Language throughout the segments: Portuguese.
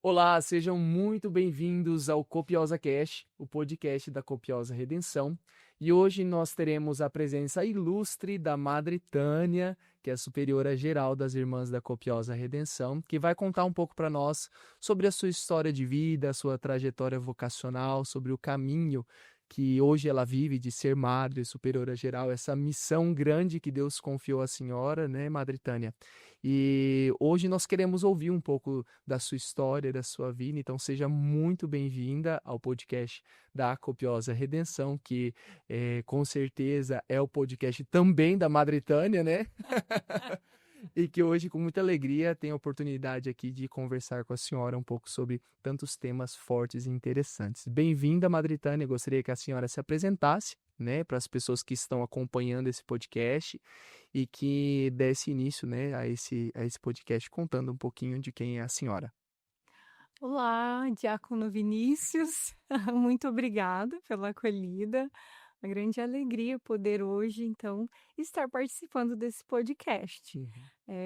Olá, sejam muito bem-vindos ao Copiosa Cast, o podcast da Copiosa Redenção. E hoje nós teremos a presença ilustre da Madre Tânia, que é a superiora geral das Irmãs da Copiosa Redenção, que vai contar um pouco para nós sobre a sua história de vida, a sua trajetória vocacional, sobre o caminho que hoje ela vive de ser Madre Superiora Geral, essa missão grande que Deus confiou à senhora, né, Madre Tânia? E hoje nós queremos ouvir um pouco da sua história, da sua vida, então seja muito bem-vinda ao podcast da Copiosa Redenção, que com certeza é o podcast também da Madre Tânia, né? E que hoje, com muita alegria, tenho a oportunidade aqui de conversar com a senhora um pouco sobre tantos temas fortes e interessantes. Bem-vinda, Madre Tânia. Gostaria que a senhora se apresentasse, né, para as pessoas que estão acompanhando esse podcast e que desse início, né, a esse podcast contando um pouquinho de quem é a senhora. Olá, Diácono Vinícius, muito obrigada pela acolhida. Uma grande alegria poder hoje, então, estar participando desse podcast.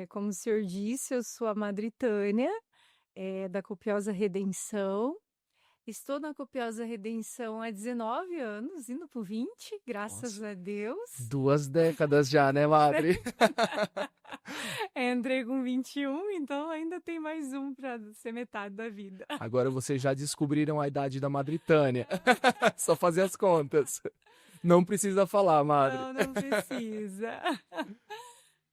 Como o senhor disse, eu sou a Madre Tânia, da Copiosa Redenção. Estou na Copiosa Redenção há 19 anos, indo para 20, graças a Deus. 2 décadas já, né, Madre? Entrei com 21, então ainda tem mais um para ser metade da vida. Agora vocês já descobriram a idade da Madre Tânia. Só fazer as contas. Não precisa falar, Madre. Não precisa.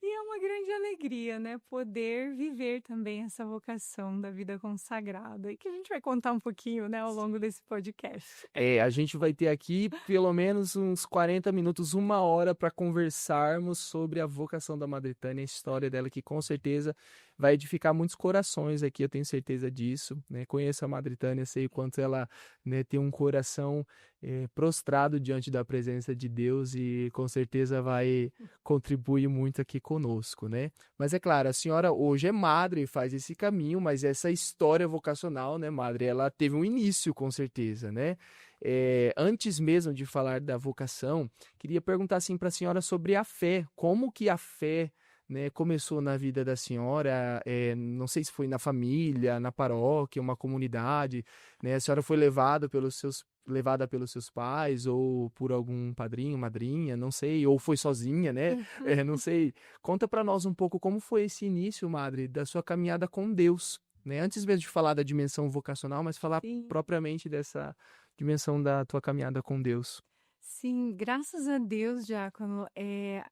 E é uma grande alegria, né, poder viver também essa vocação da vida consagrada, e que a gente vai contar um pouquinho, né, ao longo desse podcast. A gente vai ter aqui pelo menos uns 40 minutos, 1 hora para conversarmos sobre a vocação da Madre Tânia, a história dela, que com certeza vai edificar muitos corações aqui, eu tenho certeza disso, né? Conheço a Madre Tânia, sei o quanto ela, né, tem um coração prostrado diante da presença de Deus e com certeza vai contribuir muito aqui conosco, né? Mas é claro, a senhora hoje é madre e faz esse caminho, mas essa história vocacional, né, Madre, ela teve um início com certeza, né? Antes mesmo de falar da vocação, queria perguntar assim para a senhora sobre a fé, como que a fé, né, começou na vida da senhora, não sei se foi na família, na paróquia, uma comunidade, né? A senhora foi levada pelos seus pais ou por algum padrinho, madrinha, não sei, ou foi sozinha, né? Não sei. Conta para nós um pouco como foi esse início, Madre, da sua caminhada com Deus, né? Antes mesmo de falar da dimensão vocacional, mas falar propriamente dessa dimensão da tua caminhada com Deus. Sim, graças a Deus, Diácono,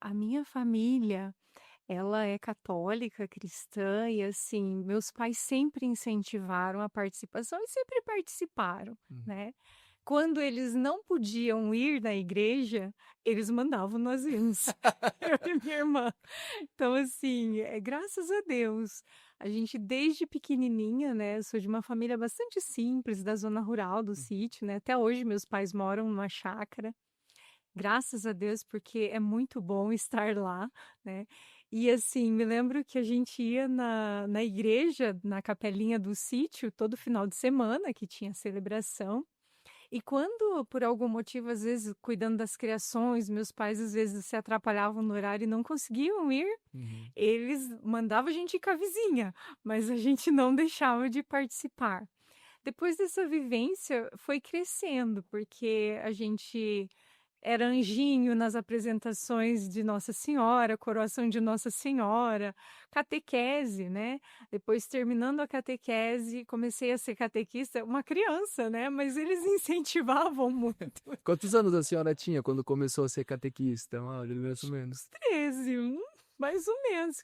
a minha família, ela é católica, cristã, e assim, meus pais sempre incentivaram a participação e sempre participaram, né? Quando eles não podiam ir na igreja, eles mandavam nós irmos, eu e minha irmã. Então, assim, graças a Deus, a gente desde pequenininha, né, eu sou de uma família bastante simples, da zona rural do sítio, né, até hoje meus pais moram numa chácara. Graças a Deus, porque é muito bom estar lá, né? E assim, me lembro que a gente ia na igreja, na capelinha do sítio, todo final de semana, que tinha celebração. E quando, por algum motivo, às vezes, cuidando das criações, meus pais às vezes se atrapalhavam no horário e não conseguiam ir, eles mandavam a gente ir com a vizinha, mas a gente não deixava de participar. Depois dessa vivência, foi crescendo, porque a gente era anjinho nas apresentações de Nossa Senhora, coroação de Nossa Senhora, catequese, né? Depois, terminando a catequese, comecei a ser catequista, uma criança, né? Mas eles incentivavam muito. Quantos anos a senhora tinha quando começou a ser catequista, Madre, mais ou menos? 13, mais ou menos.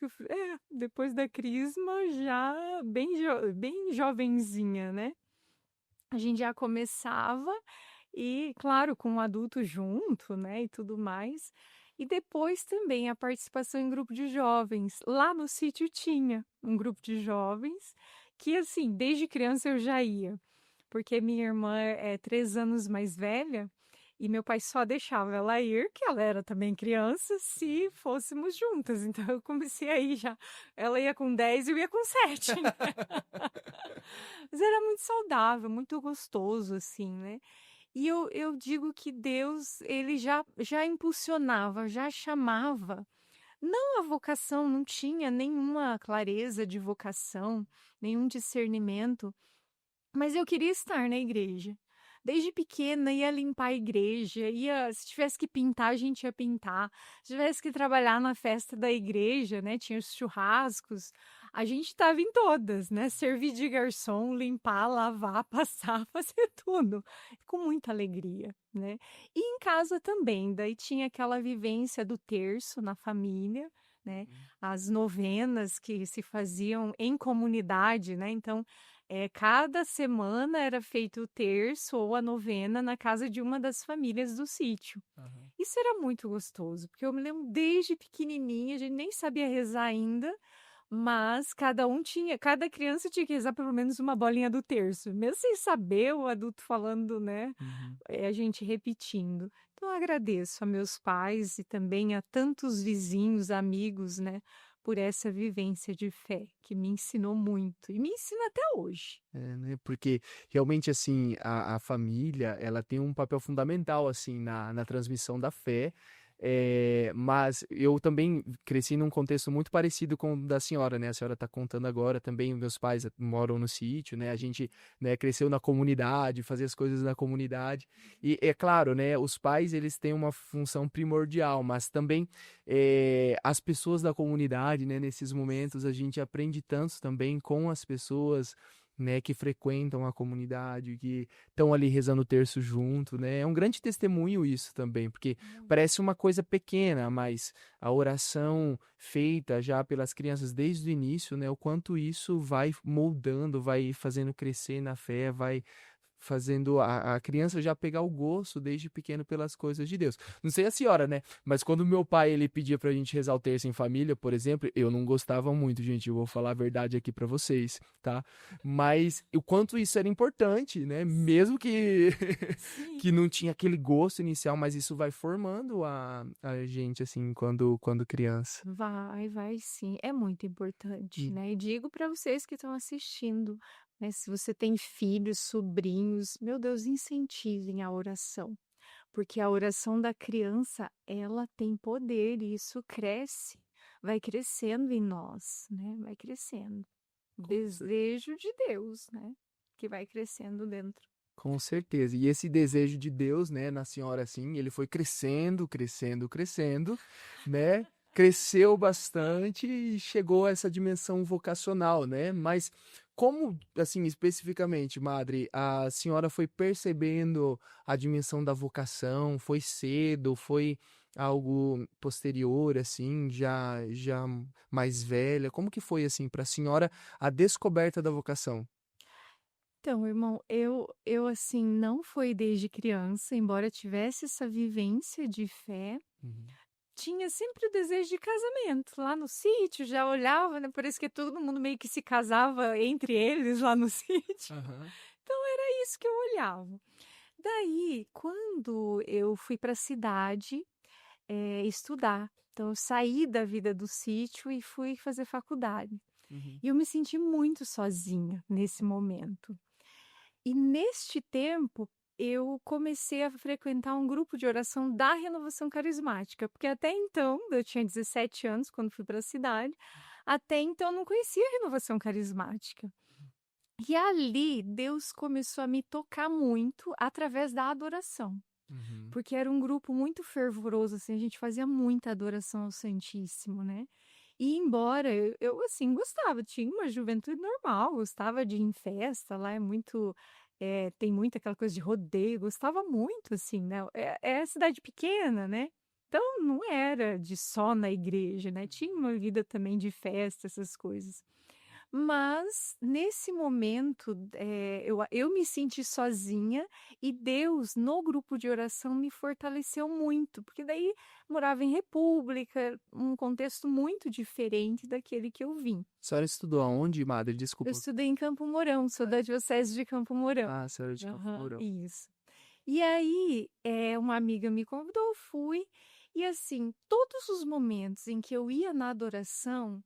Depois da crisma, já bem jovenzinha, né? A gente já começava. E, claro, com um adulto junto, né, e tudo mais. E depois também a participação em grupo de jovens. Lá no sítio tinha um grupo de jovens que, assim, desde criança eu já ia. Porque minha irmã é 3 anos mais velha E meu pai só deixava ela ir, que ela era também criança, se fôssemos juntas. Então eu comecei a ir já. Ela ia com 10 e eu ia com 7. Mas era muito saudável, muito gostoso, assim, né? E eu digo que Deus, ele já impulsionava, já chamava. Não a vocação, não tinha nenhuma clareza de vocação, nenhum discernimento, mas eu queria estar na igreja. Desde pequena ia limpar a igreja, se tivesse que pintar, a gente ia pintar. Se tivesse que trabalhar na festa da igreja, né, tinha os churrascos, a gente estava em todas, né, servir de garçom, limpar, lavar, passar, fazer tudo, com muita alegria, né. E em casa também, daí tinha aquela vivência do terço na família, né, Uhum. as novenas que se faziam em comunidade, né, então cada semana era feito o terço ou a novena na casa de uma das famílias do sítio. Aham. Isso era muito gostoso, porque eu me lembro desde pequenininha, a gente nem sabia rezar ainda, mas cada criança tinha que rezar pelo menos uma bolinha do terço, mesmo sem saber o adulto falando, né, Uhum. a gente repetindo. Então eu agradeço a meus pais e também a tantos vizinhos, amigos, né, por essa vivência de fé, que me ensinou muito e me ensina até hoje. É, né, porque realmente, assim, a família, ela tem um papel fundamental, assim, na transmissão da fé, mas eu também cresci num contexto muito parecido com o da senhora, né, a senhora está contando agora também, meus pais moram no sítio, né, a gente, né, cresceu na comunidade, fazia as coisas na comunidade, e é claro, né, os pais, eles têm uma função primordial, mas também, as pessoas da comunidade, né, nesses momentos a gente aprende tanto também com as pessoas, né, que frequentam a comunidade, que estão ali rezando o terço junto, né? É um grande testemunho isso também, porque Muito. parece uma coisa pequena, mas a oração feita já pelas crianças desde o início, né, o quanto isso vai moldando, vai fazendo crescer na fé, vai fazendo a criança já pegar o gosto desde pequeno pelas coisas de Deus. Não sei a senhora, né? Mas quando meu pai ele pedia pra gente rezar o terço em família, por exemplo, eu não gostava muito, gente. Eu vou falar a verdade aqui pra vocês, tá? Mas o quanto isso era importante, né? Mesmo que Sim. que não tinha aquele gosto inicial, mas isso vai formando a gente assim quando criança. Vai sim, é muito importante, Hum. né. E digo para vocês que estão assistindo, né, se você tem filhos, sobrinhos, meu Deus, incentivem a oração, porque a oração da criança, ela tem poder e isso cresce, vai crescendo em nós, né, vai crescendo. Com cer Desejo de Deus, né, que vai crescendo dentro. Com certeza. E esse desejo de Deus, né, na senhora, assim, ele foi crescendo, crescendo, crescendo, né? Cresceu bastante e chegou a essa dimensão vocacional, né? Mas como, assim, especificamente, Madre, a senhora foi percebendo a dimensão da vocação? Foi cedo? Foi algo posterior, assim, já mais velha? Como que foi, assim, para a senhora a descoberta da vocação? Então, irmão, eu assim, não foi desde criança, embora tivesse essa vivência de fé. Uhum. Tinha sempre o desejo de casamento, lá no sítio, já olhava, né, parece que todo mundo meio que se casava entre eles lá no sítio, Aham. então era isso que eu olhava. Daí, quando eu fui para a cidade, estudar, então eu saí da vida do sítio e fui fazer faculdade. Uhum. E eu me senti muito sozinha nesse momento. E neste tempo, eu comecei a frequentar um grupo de oração da Renovação Carismática, porque até então, eu tinha 17 anos quando fui para a cidade, até então eu não conhecia a Renovação Carismática. E ali Deus começou a me tocar muito através da adoração, Uhum. porque era um grupo muito fervoroso, assim, a gente fazia muita adoração ao Santíssimo, né? E embora eu, assim, gostava, tinha uma juventude normal, gostava de ir em festa, lá é muito, tem muito aquela coisa de rodeio, gostava muito, assim, né, é cidade pequena, né, então não era de só na igreja, né, tinha uma vida também de festa, essas coisas. Mas, nesse momento, eu me senti sozinha e Deus, no grupo de oração, me fortaleceu muito, porque daí morava em república, um contexto muito diferente daquele que eu vim. A senhora estudou aonde, Madre? Eu Desculpa. estudei em Campo Mourão, sou da diocese de Campo Mourão. Ah, a senhora é de Campo Aham, Mourão. isso. E aí, uma amiga me convidou, eu fui, e assim, todos os momentos em que eu ia na adoração,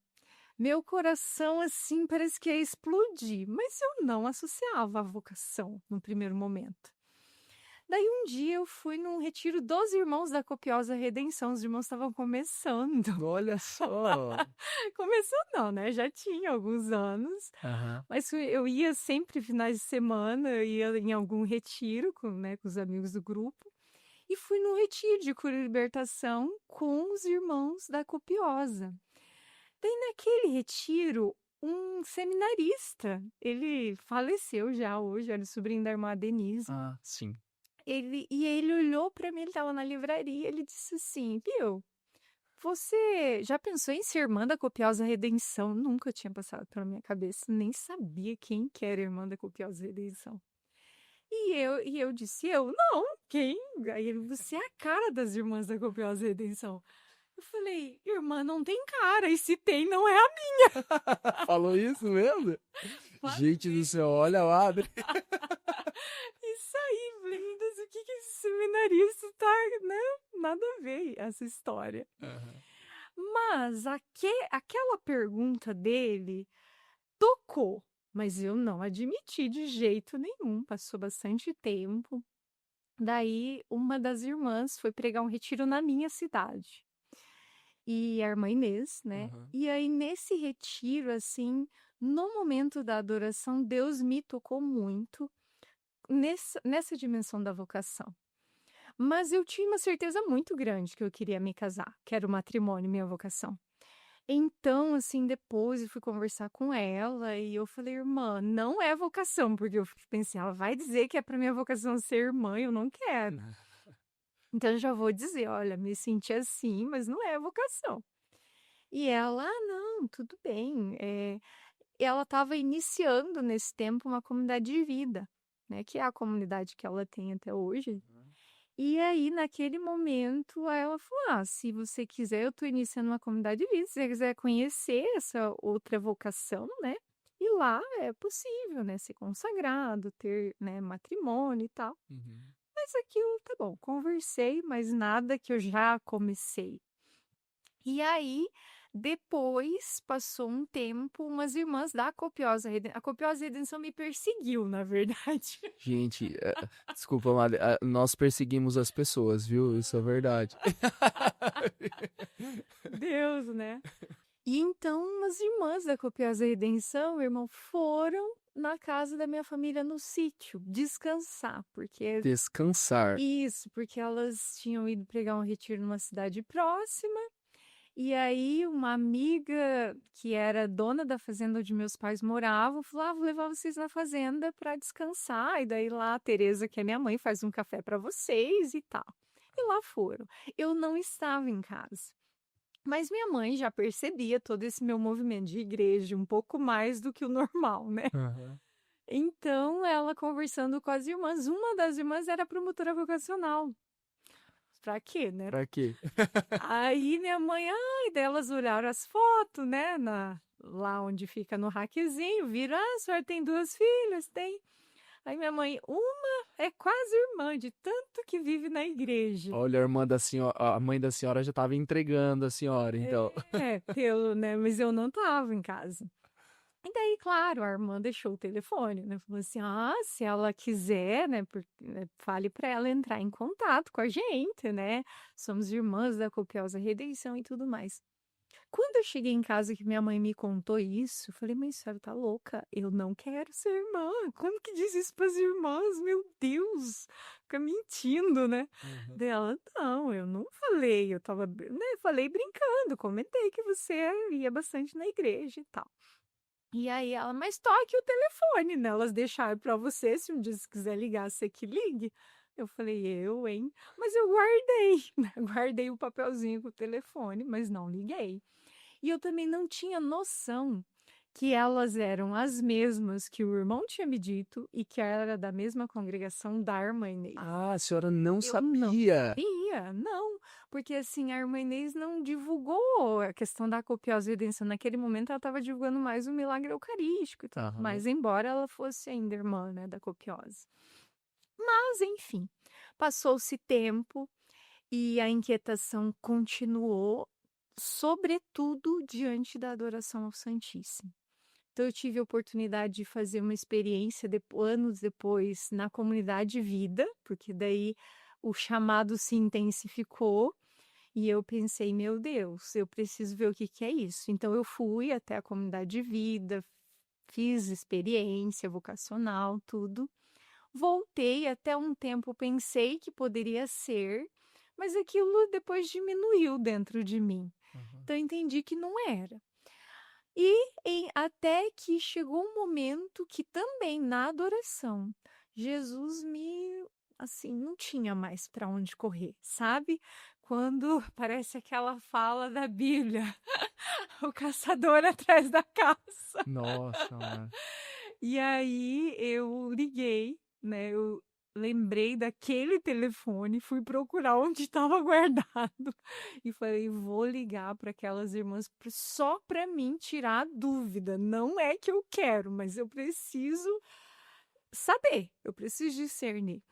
meu coração, assim, parece que ia explodir, mas eu não associava a vocação no primeiro momento. Daí um dia eu fui num retiro dos Irmãos da Copiosa Redenção, os irmãos estavam começando. Olha só. Começou não, né, já tinha alguns anos, Aham. mas eu ia sempre finais de semana, eu ia em algum retiro com, né, com os amigos do grupo, e fui num retiro de cura e libertação com os Irmãos da Copiosa. Daí naquele retiro, um seminarista, ele faleceu já hoje, era o sobrinho da irmã Denise. Ah, sim. Ele olhou para mim, ele estava na livraria, ele disse assim: "Viu, você já pensou em ser irmã da Copiosa Redenção?" Nunca tinha passado pela minha cabeça, nem sabia quem que era irmã da Copiosa Redenção. E eu disse: "Eu? Não, quem?" Aí ele: "Você é a cara das irmãs da Copiosa Redenção." Eu falei: "Irmã não tem cara, e se tem não é a Falou isso mesmo? minha." Gente do céu, olha o Adri. Isso aí, falei: "Meu Deus, o que que esse seminarista tá, né, nada a ver essa história." Aham. Mas aquela pergunta dele tocou, mas eu não admiti de jeito nenhum, passou bastante tempo. Daí uma das irmãs foi pregar um retiro na minha cidade, e a irmã Inês, né. Aham. E aí nesse retiro, assim, no momento da adoração, Deus me tocou muito nessa dimensão da vocação. Mas eu tinha uma certeza muito grande que eu queria me casar, que era o matrimônio, minha vocação. Então, assim, depois eu fui conversar com ela e eu falei: "Irmã, não é vocação", porque eu pensei: "Ela vai dizer que é para minha vocação ser irmã e eu não quero. Então eu já vou dizer: olha, me senti assim, mas não é vocação." E ela: "Ah, não, tudo bem." Ela estava iniciando nesse tempo uma comunidade de vida, né, que é a comunidade que ela tem até hoje. E aí, naquele momento, aí ela falou: "Ah, se você quiser, eu tô iniciando uma comunidade de vida, se você quiser conhecer essa outra vocação, né, e lá é possível, né, ser consagrado, ter, né, matrimônio e tal." Uhum. Mas aquilo tá bom, conversei, mas nada que eu já comecei. E aí, depois, passou um tempo, umas irmãs da a Copiosa Redenção me perseguiu, na verdade. Gente, desculpa, Mari, nós perseguimos as pessoas, viu? Isso é verdade. Deus, né. E então umas irmãs da Copiosa Redenção, meu irmão, foram na casa da minha família no sítio, descansar, porque Descansar. isso, porque elas tinham ido pregar um retiro numa cidade próxima, e aí uma amiga que era dona da fazenda onde meus pais moravam, falou: "Ah, vou levar vocês na fazenda para descansar, e daí lá a Tereza, que é minha mãe, faz um café para vocês e tal." E lá foram. Eu não estava em casa. Mas minha mãe já percebia todo esse meu movimento de igreja, um pouco mais do que o normal, né. Aham. Então ela conversando com as irmãs, uma das irmãs era promotora vocacional. Pra quê, né. Pra quê? Aí minha mãe: "Ai", daí elas olharam as fotos, né, lá onde fica no rackzinho, viram: "Ah, a senhora tem 2 filhas?" "Tem." Aí minha mãe: "Uma é quase irmã, de tanto que vive na igreja." Olha, a irmã da senhora, a mãe da senhora já estava entregando a senhora, então. Né, mas eu não estava em casa. E daí, claro, a irmã deixou o telefone, né, falou assim: "Ah, se ela quiser, né, fale para ela entrar em contato com a gente, né, somos irmãs da Copiosa Redenção e tudo mais." Quando eu cheguei em casa que minha mãe me contou isso, eu falei: "Mas a senhora tá louca? Eu não quero ser irmã. Como que diz isso para as irmãs? Meu Deus, fica mentindo, né." Uhum. Daí ela: "Não, eu não falei, eu estava, né, falei brincando, comentei que você ia bastante na igreja e tal." E aí ela: "Mas toque o telefone, né, elas deixaram para você, se um dia você quiser ligar, você que ligue." Eu falei: "Eu, hein?" Mas eu guardei, né, guardei o papelzinho com o telefone, mas não liguei. E eu também não tinha noção que elas eram as mesmas que o irmão tinha me dito e que era da mesma congregação da irmã Inês. Ah, a senhora não Eu não sabia. sabia, não, porque assim, a irmã Inês não divulgou a questão da copiosa redenção. Naquele momento ela estava divulgando mais o milagre eucarístico e tudo Aham. mais, embora ela fosse ainda irmã, né, da copiosa. Mas, enfim, passou-se tempo e a inquietação continuou, sobretudo diante da adoração ao Santíssimo. Então, eu tive a oportunidade de fazer uma experiência anos depois na comunidade Vida, porque daí o chamado se intensificou e eu pensei, meu Deus, eu preciso ver o que que é isso. Então, eu fui até a comunidade Vida, fiz experiência vocacional, tudo. Voltei, até um tempo pensei que poderia ser, mas aquilo depois diminuiu dentro de mim. Aham. Então, eu entendi que não era. E até que chegou um momento que também na adoração, Jesus me, assim, não tinha mais para onde correr, sabe? Quando parece aquela fala da Bíblia, o caçador atrás da caça. Nossa, mano. E aí eu liguei, né? Eu lembrei daquele telefone, fui procurar onde estava guardado e falei, vou ligar para aquelas irmãs só para mim tirar a dúvida. Não é que eu quero, mas eu preciso saber, eu preciso discernir.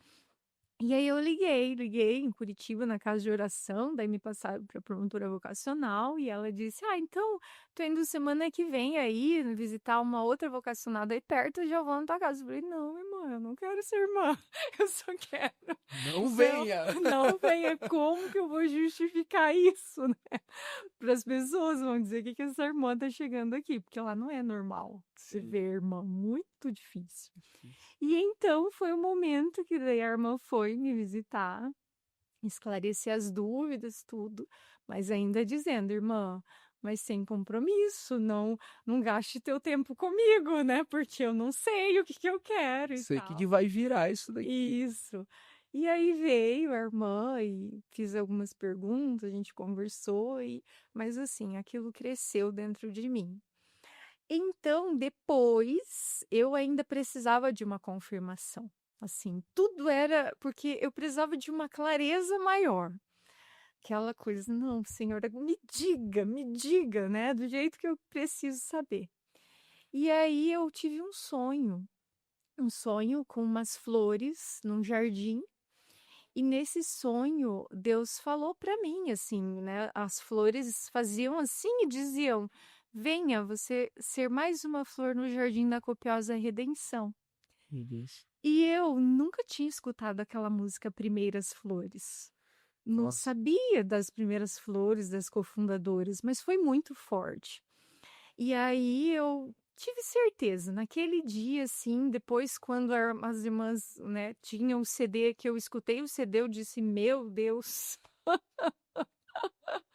E aí eu liguei em Curitiba na casa de oração, daí me passaram para a promotora vocacional e ela disse: "Ah, então, tô indo semana que vem aí visitar uma outra vocacionada aí perto, eu já vou na tua casa". Eu falei: "Não, irmã, eu não quero ser irmã, eu só quero Não não, venha! não venha, como que eu vou justificar isso, né, para as pessoas, vão dizer: que essa irmã tá chegando aqui?", porque lá não é normal você Sim, ver irmã, muito difícil. difícil. E então foi o momento que daí a irmã foi me visitar, esclarecer as dúvidas, tudo, mas ainda dizendo: "Irmã, mas sem compromisso, não gaste teu tempo comigo, né, porque eu não sei o que que eu quero e Sei o que que tal". vai virar isso daqui. Isso. E aí veio a irmã e fiz algumas perguntas, a gente conversou mas assim, aquilo cresceu dentro de mim. Então, depois, eu ainda precisava de uma confirmação. Assim, tudo era porque eu precisava de uma clareza maior. Aquela coisa, não, senhora, me diga, né, do jeito que eu preciso saber. E aí eu tive um sonho com umas flores num jardim, e nesse sonho Deus falou para mim assim, né, as flores faziam assim e diziam: "Venha você ser mais uma flor no jardim da copiosa redenção". Me diz. E eu nunca tinha escutado aquela música Primeiras Flores. Não Nossa. sabia das primeiras flores, das cofundadoras, mas foi muito forte. E aí eu tive certeza, naquele dia, assim, depois quando as irmãs, né, tinham o CD, que eu escutei o CD, eu disse: "Meu Deus".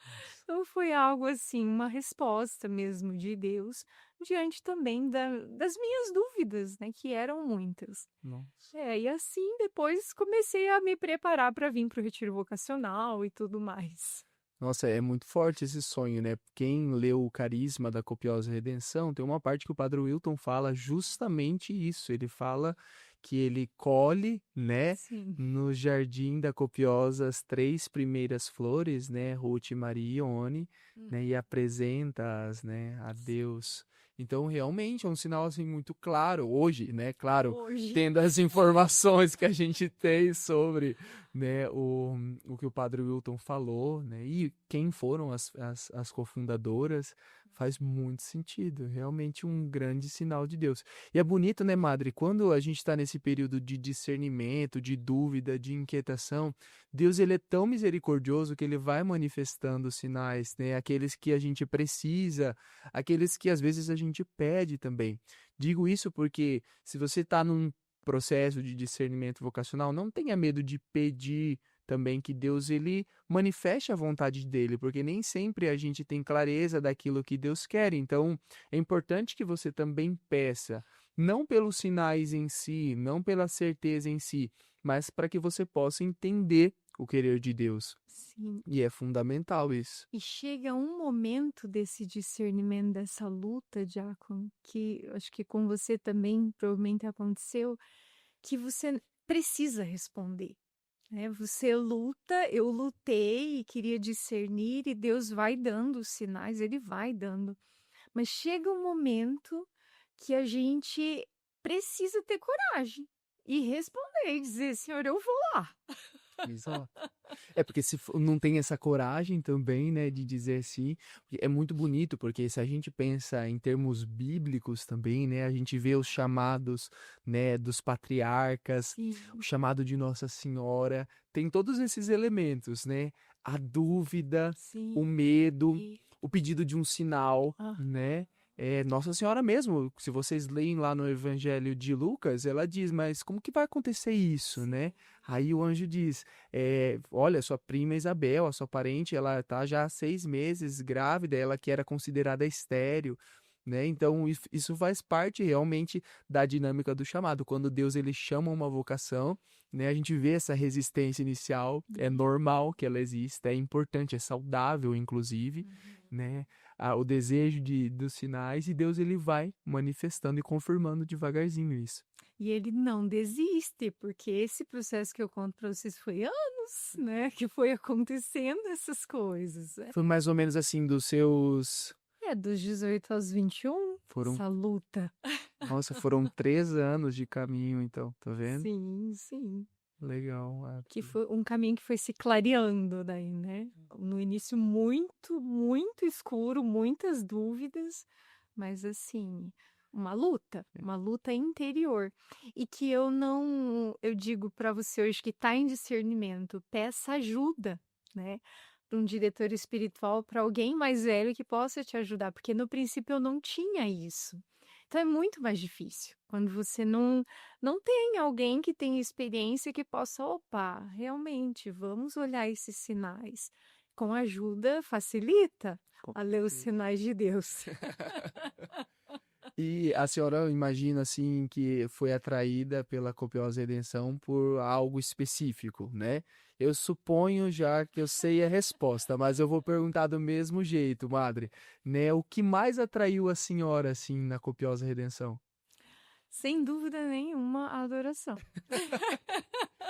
Nossa. Então foi algo assim, uma resposta mesmo de Deus, diante também das minhas dúvidas, né, que eram muitas. Nossa. É, e assim depois comecei a me preparar para vir para o retiro vocacional e tudo mais. Nossa, é muito forte esse sonho, né? Quem leu o Carisma da Copiosa Redenção, tem uma parte que o Padre Wilton fala justamente isso. Ele fala que ele colhe, né, Sim. no jardim da Copiosa as três primeiras flores, né, Ruth, Maria e Ione, né, e apresenta-as, né, a Deus. Então, realmente é um sinal assim muito claro hoje, né? Claro, Hoje. tendo as informações que a gente tem sobre, né, o que o Padre Wilton falou, né, e quem foram as cofundadoras, faz muito sentido, realmente um grande sinal de Deus. E é bonito, né, Madre, quando a gente está nesse período de discernimento, de dúvida, de inquietação, Deus ele é tão misericordioso que ele vai manifestando os sinais, né, aqueles que a gente precisa, aqueles que às vezes a gente pede também. Digo isso porque se você está num processo de discernimento vocacional, não tenha medo de pedir também que Deus ele manifeste a vontade dele, porque nem sempre a gente tem clareza daquilo que Deus quer. Então, é importante que você também peça, não pelos sinais em si, não pela certeza em si, mas para que você possa entender o querer de Deus. Sim. E é fundamental isso. E chega um momento desse discernimento, dessa luta, diácono, que eu acho que com você também provavelmente aconteceu, que você precisa responder, né? Você luta, eu lutei e queria discernir, e Deus vai dando os sinais, ele vai dando. Mas chega um momento que a gente precisa ter coragem. e responder e dizer: Senhor, eu vou lá. Exato. É porque se não tem essa coragem também, né, de dizer assim, é muito bonito, porque se a gente pensa em termos bíblicos também, né, a gente vê os chamados, né, dos patriarcas, o Sim, chamado de Nossa Senhora, tem todos esses elementos, né, a dúvida, sim. o medo, o pedido de um sinal, Ah, né, Nossa Senhora mesmo, se vocês leem lá no Evangelho de Lucas, ela diz, mas como que vai acontecer isso, sim. né? Aí o anjo diz, olha, sua prima Isabel, a sua parente, ela tá já há 6 meses grávida, ela que era considerada estéril, né? Então isso faz parte realmente da dinâmica do chamado. Quando Deus ele chama uma vocação, né? A gente vê essa resistência inicial, é normal que ela exista, é importante, é saudável, inclusive, Uhum. né? O desejo dos sinais e Deus ele vai manifestando e confirmando devagarzinho isso. E ele não desiste, porque esse processo que eu conto para vocês foi anos, né, que foi acontecendo essas coisas. Foi mais ou menos assim dos seus. Dos 18 aos 21, Foram, essa luta. nossa, foram 3 anos de caminho, então, tá vendo? Sim, sim. Legal. Que foi um caminho que foi se clareando daí, né? No início muito, muito escuro, muitas dúvidas, mas assim, uma luta interior. E que eu digo para você hoje que está em discernimento, peça ajuda, né? Para um diretor espiritual, para alguém mais velho que possa te ajudar, porque no princípio eu não tinha isso. Então é muito mais difícil quando você não tem alguém que tenha experiência que possa, opa, realmente, vamos olhar esses sinais. Com ajuda, facilita Com a ler os certeza. sinais de Deus. E a senhora imagina assim que foi atraída pela copiosa redenção por algo específico, né? Eu suponho já que eu sei a resposta, mas eu vou perguntar do mesmo jeito, madre, né? O que mais atraiu a senhora assim na copiosa redenção? Sem dúvida nenhuma, a adoração.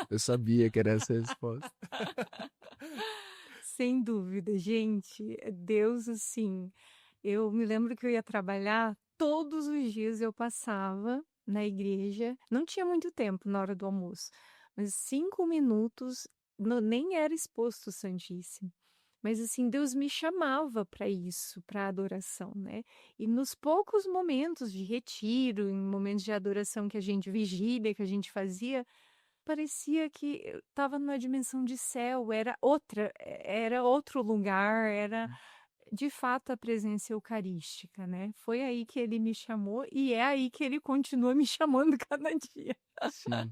Eu sabia que era essa a resposta. Sem dúvida, gente, Deus, assim, eu me lembro que eu ia trabalhar, todos os dias eu passava na igreja, não tinha muito tempo na hora do almoço, mas 5 minutos, nem era exposto o Santíssimo. Mas assim, Deus me chamava para isso, para adoração, né? E nos poucos momentos de retiro, em momentos de adoração que a gente vigília, que a gente fazia, parecia que eu estava numa dimensão de céu, era outro lugar, era de fato a presença eucarística, né? Foi aí que ele me chamou e é aí que ele continua me chamando cada dia. Sim.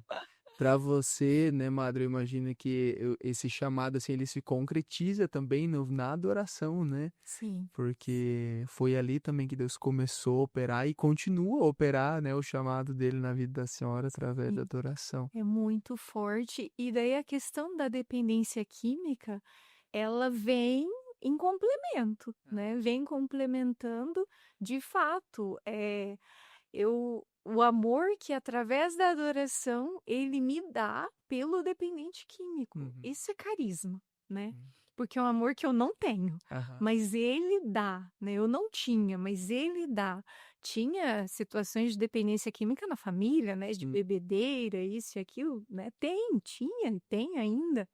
Para você, né, madre, eu imagino que esse chamado assim ele se concretiza também na adoração, né? Sim. Porque foi ali também que Deus começou a operar e continua a operar, né, o chamado dele na vida da senhora através da Sim. adoração. É muito forte. E daí a questão da dependência química, ela vem em complemento, né? Vem complementando, de fato, o amor que através da adoração ele me dá pelo dependente químico. Uhum. Isso é carisma, né? Uhum. Porque é um amor que eu não tenho, Aham. mas ele dá, né? Eu não tinha, mas ele dá. Tinha situações de dependência química na família, né? De Sim. bebedeira, isso e aquilo, né? Tinha e tem ainda.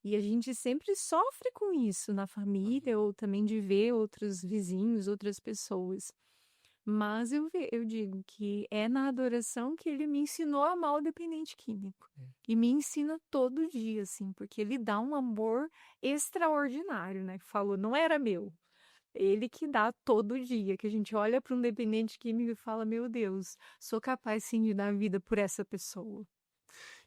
E a gente sempre sofre com isso na família, ou também de ver outros vizinhos, outras pessoas. Mas eu digo que é na adoração que ele me ensinou a amar o dependente químico. E me ensina todo dia, assim, porque ele dá um amor extraordinário, né? Que falou, não era meu. Ele que dá todo dia, que a gente olha para um dependente químico e fala, meu Deus, sou capaz sim de dar vida por essa pessoa.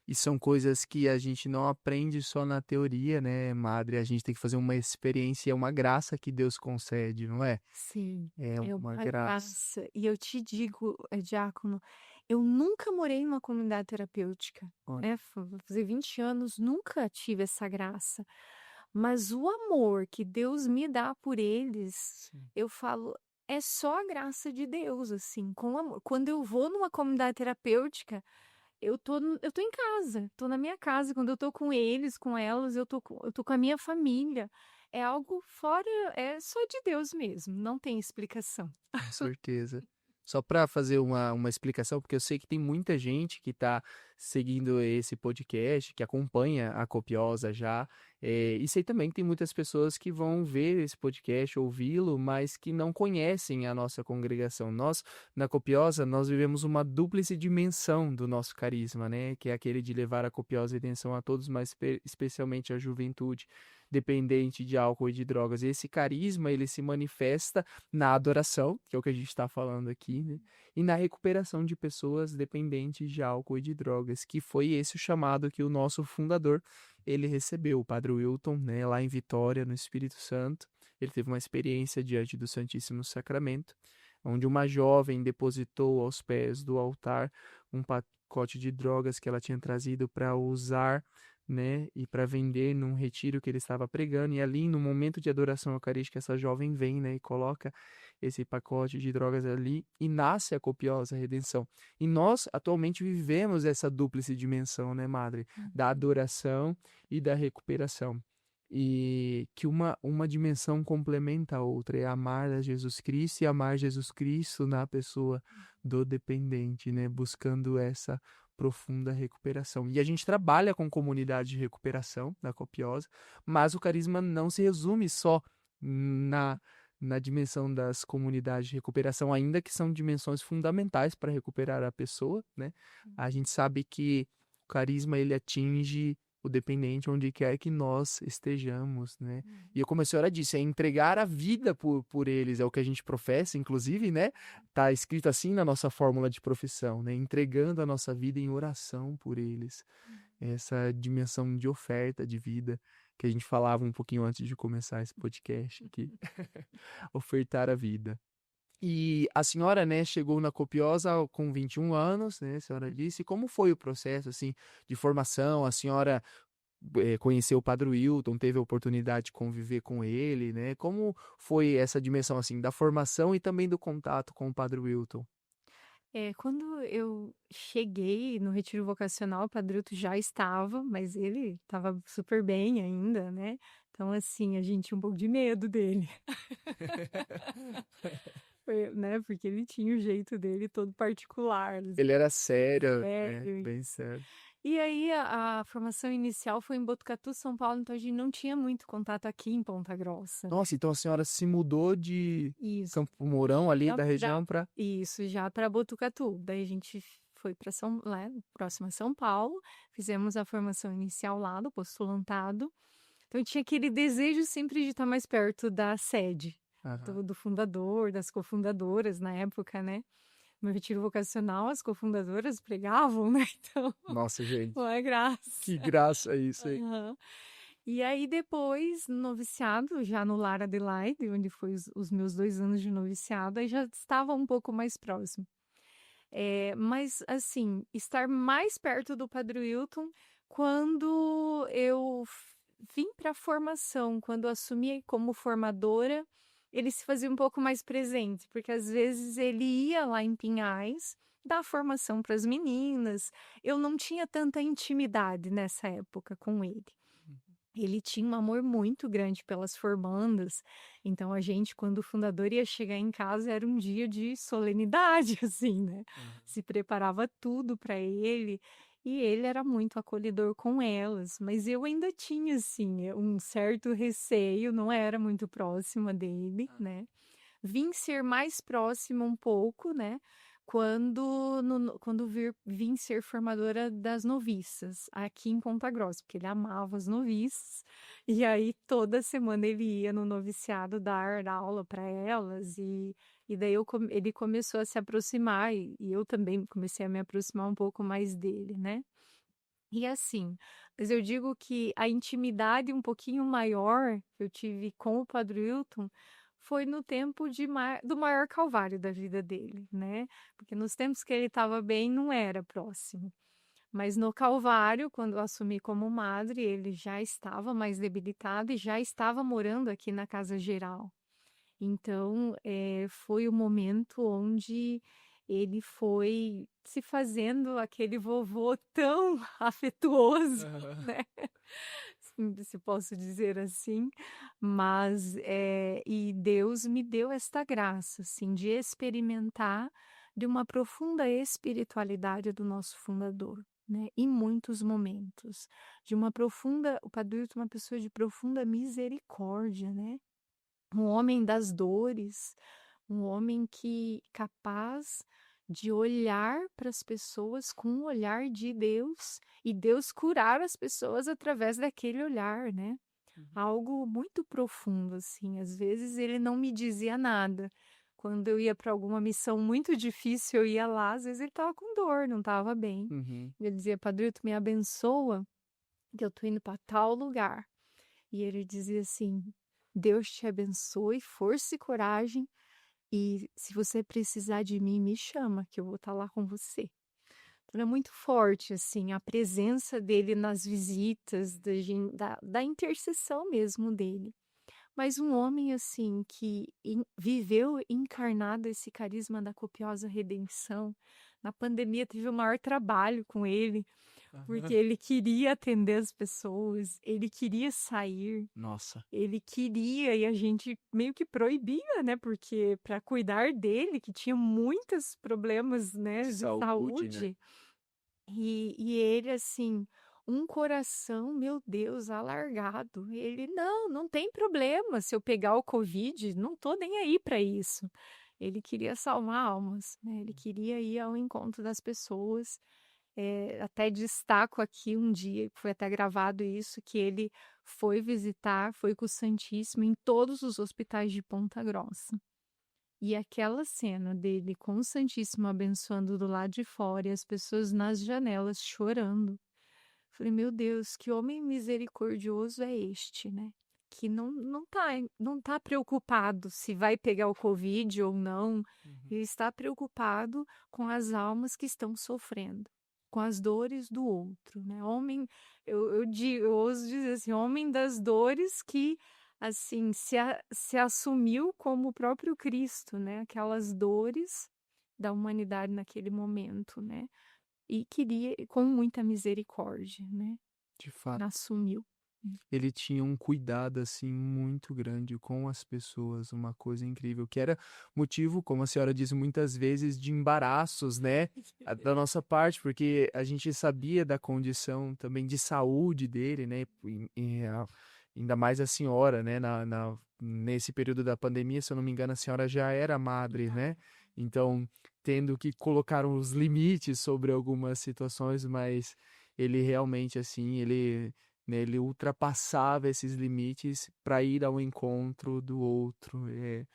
E são coisas que a gente não aprende só na teoria, né, madre? A gente tem que fazer uma experiência, é uma graça que Deus concede, não é? Sim, É é uma uma graça. graça. E eu te digo, diácono, eu nunca morei numa comunidade terapêutica, Olha, né? Vou fazer 20 anos, nunca tive essa graça. Mas o amor que Deus me dá por eles, sim. eu falo, é só a graça de Deus, assim, com amor. Quando eu vou numa comunidade terapêutica, eu tô em casa, tô na minha casa. Quando eu tô com eles, com elas, eu tô com a minha família. É algo fora, é só de Deus mesmo, não tem explicação. Com certeza. Só para fazer uma explicação, porque eu sei que tem muita gente que está seguindo esse podcast, que acompanha a Copiosa já. E sei também que tem muitas pessoas que vão ver esse podcast, ouvi-lo, mas que não conhecem a nossa congregação. Nós, na Copiosa, nós vivemos uma dúplice dimensão do nosso carisma, né? Que é aquele de levar a copiosa redenção a todos, mas especialmente à juventude dependente de álcool e de drogas. E esse carisma, ele se manifesta na adoração, que é o que a gente está falando aqui, né? E na recuperação de pessoas dependentes de álcool e de drogas, que foi esse o chamado que o nosso fundador, ele recebeu, o Padre Wilton, né, lá em Vitória, no Espírito Santo. Ele teve uma experiência diante do Santíssimo Sacramento, onde uma jovem depositou aos pés do altar um pacote de drogas que ela tinha trazido para usar, né, e para vender num retiro que ele estava pregando, e ali no momento de adoração eucarística essa jovem vem, né, e coloca esse pacote de drogas ali e nasce a copiosa redenção. E nós atualmente vivemos essa dúplice dimensão, né, Madre, da adoração e da recuperação. E que uma dimensão complementa a outra, é amar a Jesus Cristo e amar Jesus Cristo na pessoa do dependente, né, buscando essa profunda recuperação. E a gente trabalha com comunidade de recuperação da Copiosa, mas o carisma não se resume só na dimensão das comunidades de recuperação, ainda que são dimensões fundamentais para recuperar a pessoa, né? A gente sabe que o carisma ele atinge o dependente onde quer que nós estejamos, né? E como a senhora disse, é entregar a vida por eles, é o que a gente professa, inclusive, né? Tá escrito assim na nossa fórmula de profissão, né? Entregando a nossa vida em oração por eles. Essa dimensão de oferta de vida que a gente falava um pouquinho antes de começar esse podcast aqui. Ofertar a vida. E a senhora, né, chegou na Copiosa com 21 anos, né, a senhora disse. Como foi o processo, assim, de formação? A senhora conheceu o Padre Wilton, teve a oportunidade de conviver com ele, né? Como foi essa dimensão, assim, da formação e também do contato com o Padre Wilton? Quando eu cheguei no retiro vocacional, o Padre Hilton já estava, mas ele estava super bem ainda, né. Então, assim, a gente tinha um pouco de medo dele. Né, porque ele tinha o jeito dele todo particular, assim, Ele era sério, sério. bem sério. E aí a formação inicial foi em Botucatu, São Paulo, então a gente não tinha muito contato aqui em Ponta Grossa. Nossa, então a senhora se mudou de Isso. Campo Mourão, ali Já da já região, para... Isso, já para Botucatu. Daí a gente foi para próximo a São Paulo, fizemos a formação inicial lá do postulantado. Então eu tinha aquele desejo sempre de estar mais perto da sede, do fundador, das cofundadoras na época, né. No retiro vocacional, as cofundadoras pregavam, né, então, Nossa, gente, uma graça. que graça isso aí. Aham. E aí depois, no noviciado, já no Lar Adelaide, onde foi os meus 2 anos de noviciado, aí já estava um pouco mais próximo. Mas assim, estar mais perto do Padre Wilton quando eu vim para a formação, quando eu assumi como formadora, ele se fazia um pouco mais presente, porque às vezes ele ia lá em Pinhais dar formação para as meninas. Eu não tinha tanta intimidade nessa época com ele. Ele tinha um amor muito grande pelas formandas, então a gente, quando o fundador ia chegar em casa, era um dia de solenidade, assim, né. Se preparava tudo para ele, e ele era muito acolhedor com elas, mas eu ainda tinha, assim, um certo receio, não era muito próxima dele, né. Vim ser mais próxima um pouco, né, quando vim ser formadora das noviças, aqui em Ponta Grossa, porque ele amava as noviças, e aí toda semana ele ia no noviciado dar aula para elas, e daí ele começou a se aproximar, e eu também comecei a me aproximar um pouco mais dele, né. E assim, mas eu digo que a intimidade um pouquinho maior que eu tive com o Padre Wilton foi no tempo do maior calvário da vida dele, né, porque nos tempos que ele estava bem não era próximo, mas no calvário, quando eu assumi como madre, ele já estava mais debilitado e já estava morando aqui na casa geral. Então, foi o momento onde ele foi se fazendo aquele vovô tão afetuoso, né, se posso dizer assim, mas, e Deus me deu esta graça, assim, de experimentar de uma profunda espiritualidade do nosso fundador. né, em muitos momentos, o Padre Wilton é uma pessoa de profunda misericórdia, né, um homem das dores, um homem que capaz de olhar para as pessoas com o olhar de Deus, e Deus curar as pessoas através daquele olhar, né. Uhum. Algo muito profundo, assim, às vezes ele não me dizia nada. Quando eu ia para alguma missão muito difícil, eu ia lá, às vezes ele estava com dor, não estava bem. Uhum. Ele dizia: "Padre, tu me abençoa, que eu tô indo para tal lugar". E ele dizia assim: "Deus te abençoe, força e coragem, e se você precisar de mim, me chama, que eu vou estar lá com você". Então é muito forte, assim, a presença dele nas visitas, da intercessão mesmo dele. Mas um homem, assim, que viveu encarnado esse carisma da copiosa redenção. Na pandemia teve o maior trabalho com ele, porque Aham. ele queria atender as pessoas, ele queria sair, Nossa, ele queria e a gente meio que proibia, né, porque para cuidar dele, que tinha muitos problemas, de né, de saúde, né? saúde, e ele, assim, um coração, meu Deus, alargado. Ele: "Não, não tem problema se eu pegar o covid, não tô nem aí para isso". Ele queria salvar almas, né, ele queria ir ao encontro das pessoas. Até destaco aqui um dia, que foi até gravado isso, que ele foi com o Santíssimo em todos os hospitais de Ponta Grossa. E aquela cena dele com o Santíssimo abençoando do lado de fora e as pessoas nas janelas chorando. Falei: "Meu Deus, que homem misericordioso é este, né, que não tá preocupado se vai pegar o covid ou não, Uhum. ele está preocupado com as almas que estão sofrendo, com as dores do outro, né". Homem, eu ouso dizer assim, homem das dores que, assim, se assumiu como o próprio Cristo, né, aquelas dores da humanidade naquele momento, né. E queria com muita misericórdia, né, De fato. assumiu. Ele tinha um cuidado, assim, muito grande com as pessoas, uma coisa incrível, que era motivo, como a senhora disse muitas vezes, de embaraços, né, da nossa parte, porque a gente sabia da condição também de saúde dele, né, ainda mais a senhora, né, nesse período da pandemia, se eu não me engano, a senhora já era madre, né, então tendo que colocar os limites sobre algumas situações, mas ele realmente, assim, né, ele ultrapassava esses limites para ir ao encontro do outro. É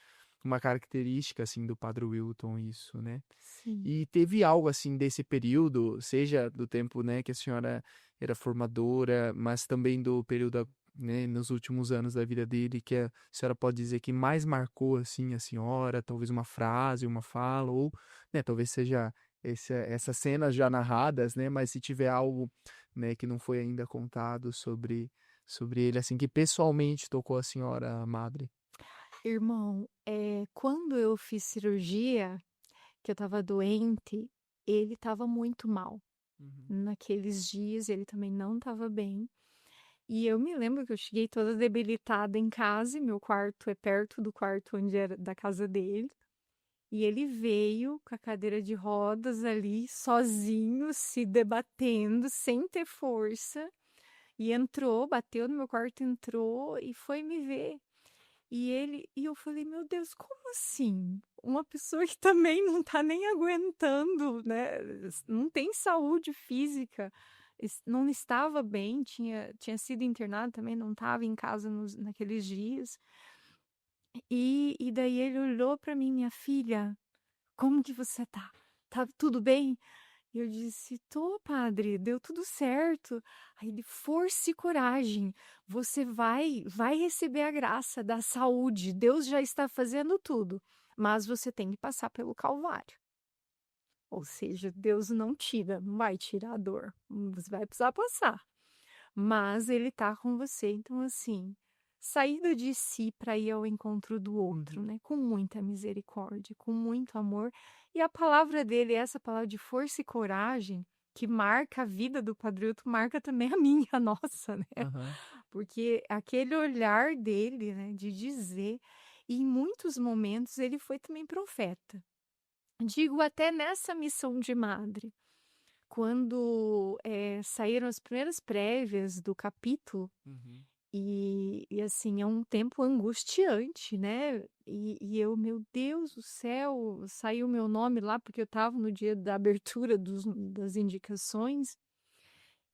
uma característica assim do Padre Wilton isso, né? Sim. E teve algo assim desse período, seja do tempo, né, que a senhora era formadora, mas também do período, né, nos últimos anos da vida dele, que a senhora pode dizer que mais marcou assim a senhora, talvez uma frase, uma fala, ou, né, talvez seja essas cenas já narradas, né, mas se tiver algo, né, que não foi ainda contado sobre ele, assim, que pessoalmente tocou a senhora, madre. Irmão, quando eu fiz cirurgia, que eu estava doente, ele estava muito mal. Uhum. Naqueles dias ele também não estava bem. E eu me lembro que eu cheguei toda debilitada em casa, e meu quarto é perto do quarto onde era da casa dele. E ele veio com a cadeira de rodas ali, sozinho, se debatendo, sem ter força. E entrou, bateu no meu quarto, entrou e foi me ver. E eu falei: "Meu Deus, como assim? Uma pessoa que também não tá nem aguentando, né, não tem saúde física, não estava bem, tinha sido internado também, não estava em casa naqueles dias". E daí ele olhou para mim: "Minha filha, como que você tá? Tá tudo bem?" E eu disse: "Tô, padre, deu tudo certo". Aí ele: "Força e coragem, você vai receber a graça da saúde, Deus já está fazendo tudo, mas você tem que passar pelo Calvário". Ou seja, Deus não vai tirar a dor, você vai precisar passar, mas Ele tá com você. Então, assim, saída de si para ir ao encontro do outro, Uhum. né, com muita misericórdia, com muito amor. E a palavra dele, essa palavra de força e coragem, que marca a vida do Padre Hilton, marca também a minha, a nossa, né. Aham. Porque aquele olhar dele, né, de dizer, e em muitos momentos ele foi também profeta. Digo até nessa missão de madre. quando saíram as primeiras prévias do capítulo, Uhum. e assim, é um tempo angustiante, né? E eu, meu Deus do céu, saiu meu nome lá, porque eu estava no dia da abertura das indicações,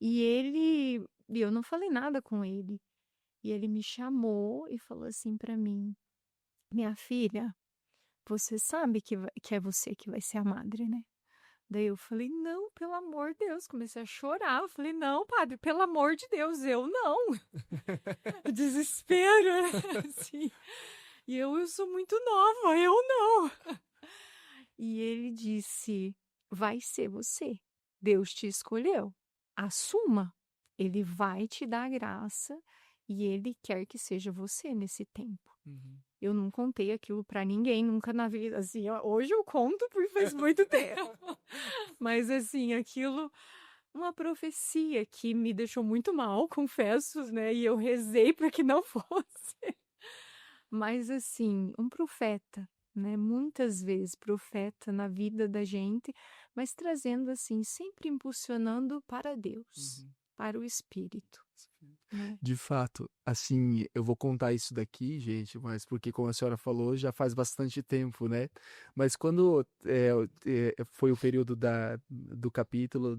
e eu não falei nada com ele. E ele me chamou e falou assim para mim: Minha filha, você sabe que é você que vai ser a madre, né? Daí eu falei: Não, pelo amor de Deus. Comecei a chorar. Eu falei: Não, padre, pelo amor de Deus, eu não. Desespero, né? Assim. E eu sou muito nova, eu não. E ele disse: Vai ser você. Deus te escolheu. Assuma. Ele vai te dar graça e ele quer que seja você nesse tempo. Uhum. Eu não contei aquilo pra ninguém nunca na vida, assim, hoje eu conto porque faz muito tempo. Mas assim, aquilo, uma profecia que me deixou muito mal, confesso, né? E eu rezei para que não fosse. Mas assim, um profeta, né? Muitas vezes profeta na vida da gente, mas trazendo assim, sempre impulsionando para Deus, Uhum. para o Espírito, né? De fato, assim, eu vou contar isso daqui, gente, mas porque, como a senhora falou, já faz bastante tempo, né? Mas quando foi o período do capítulo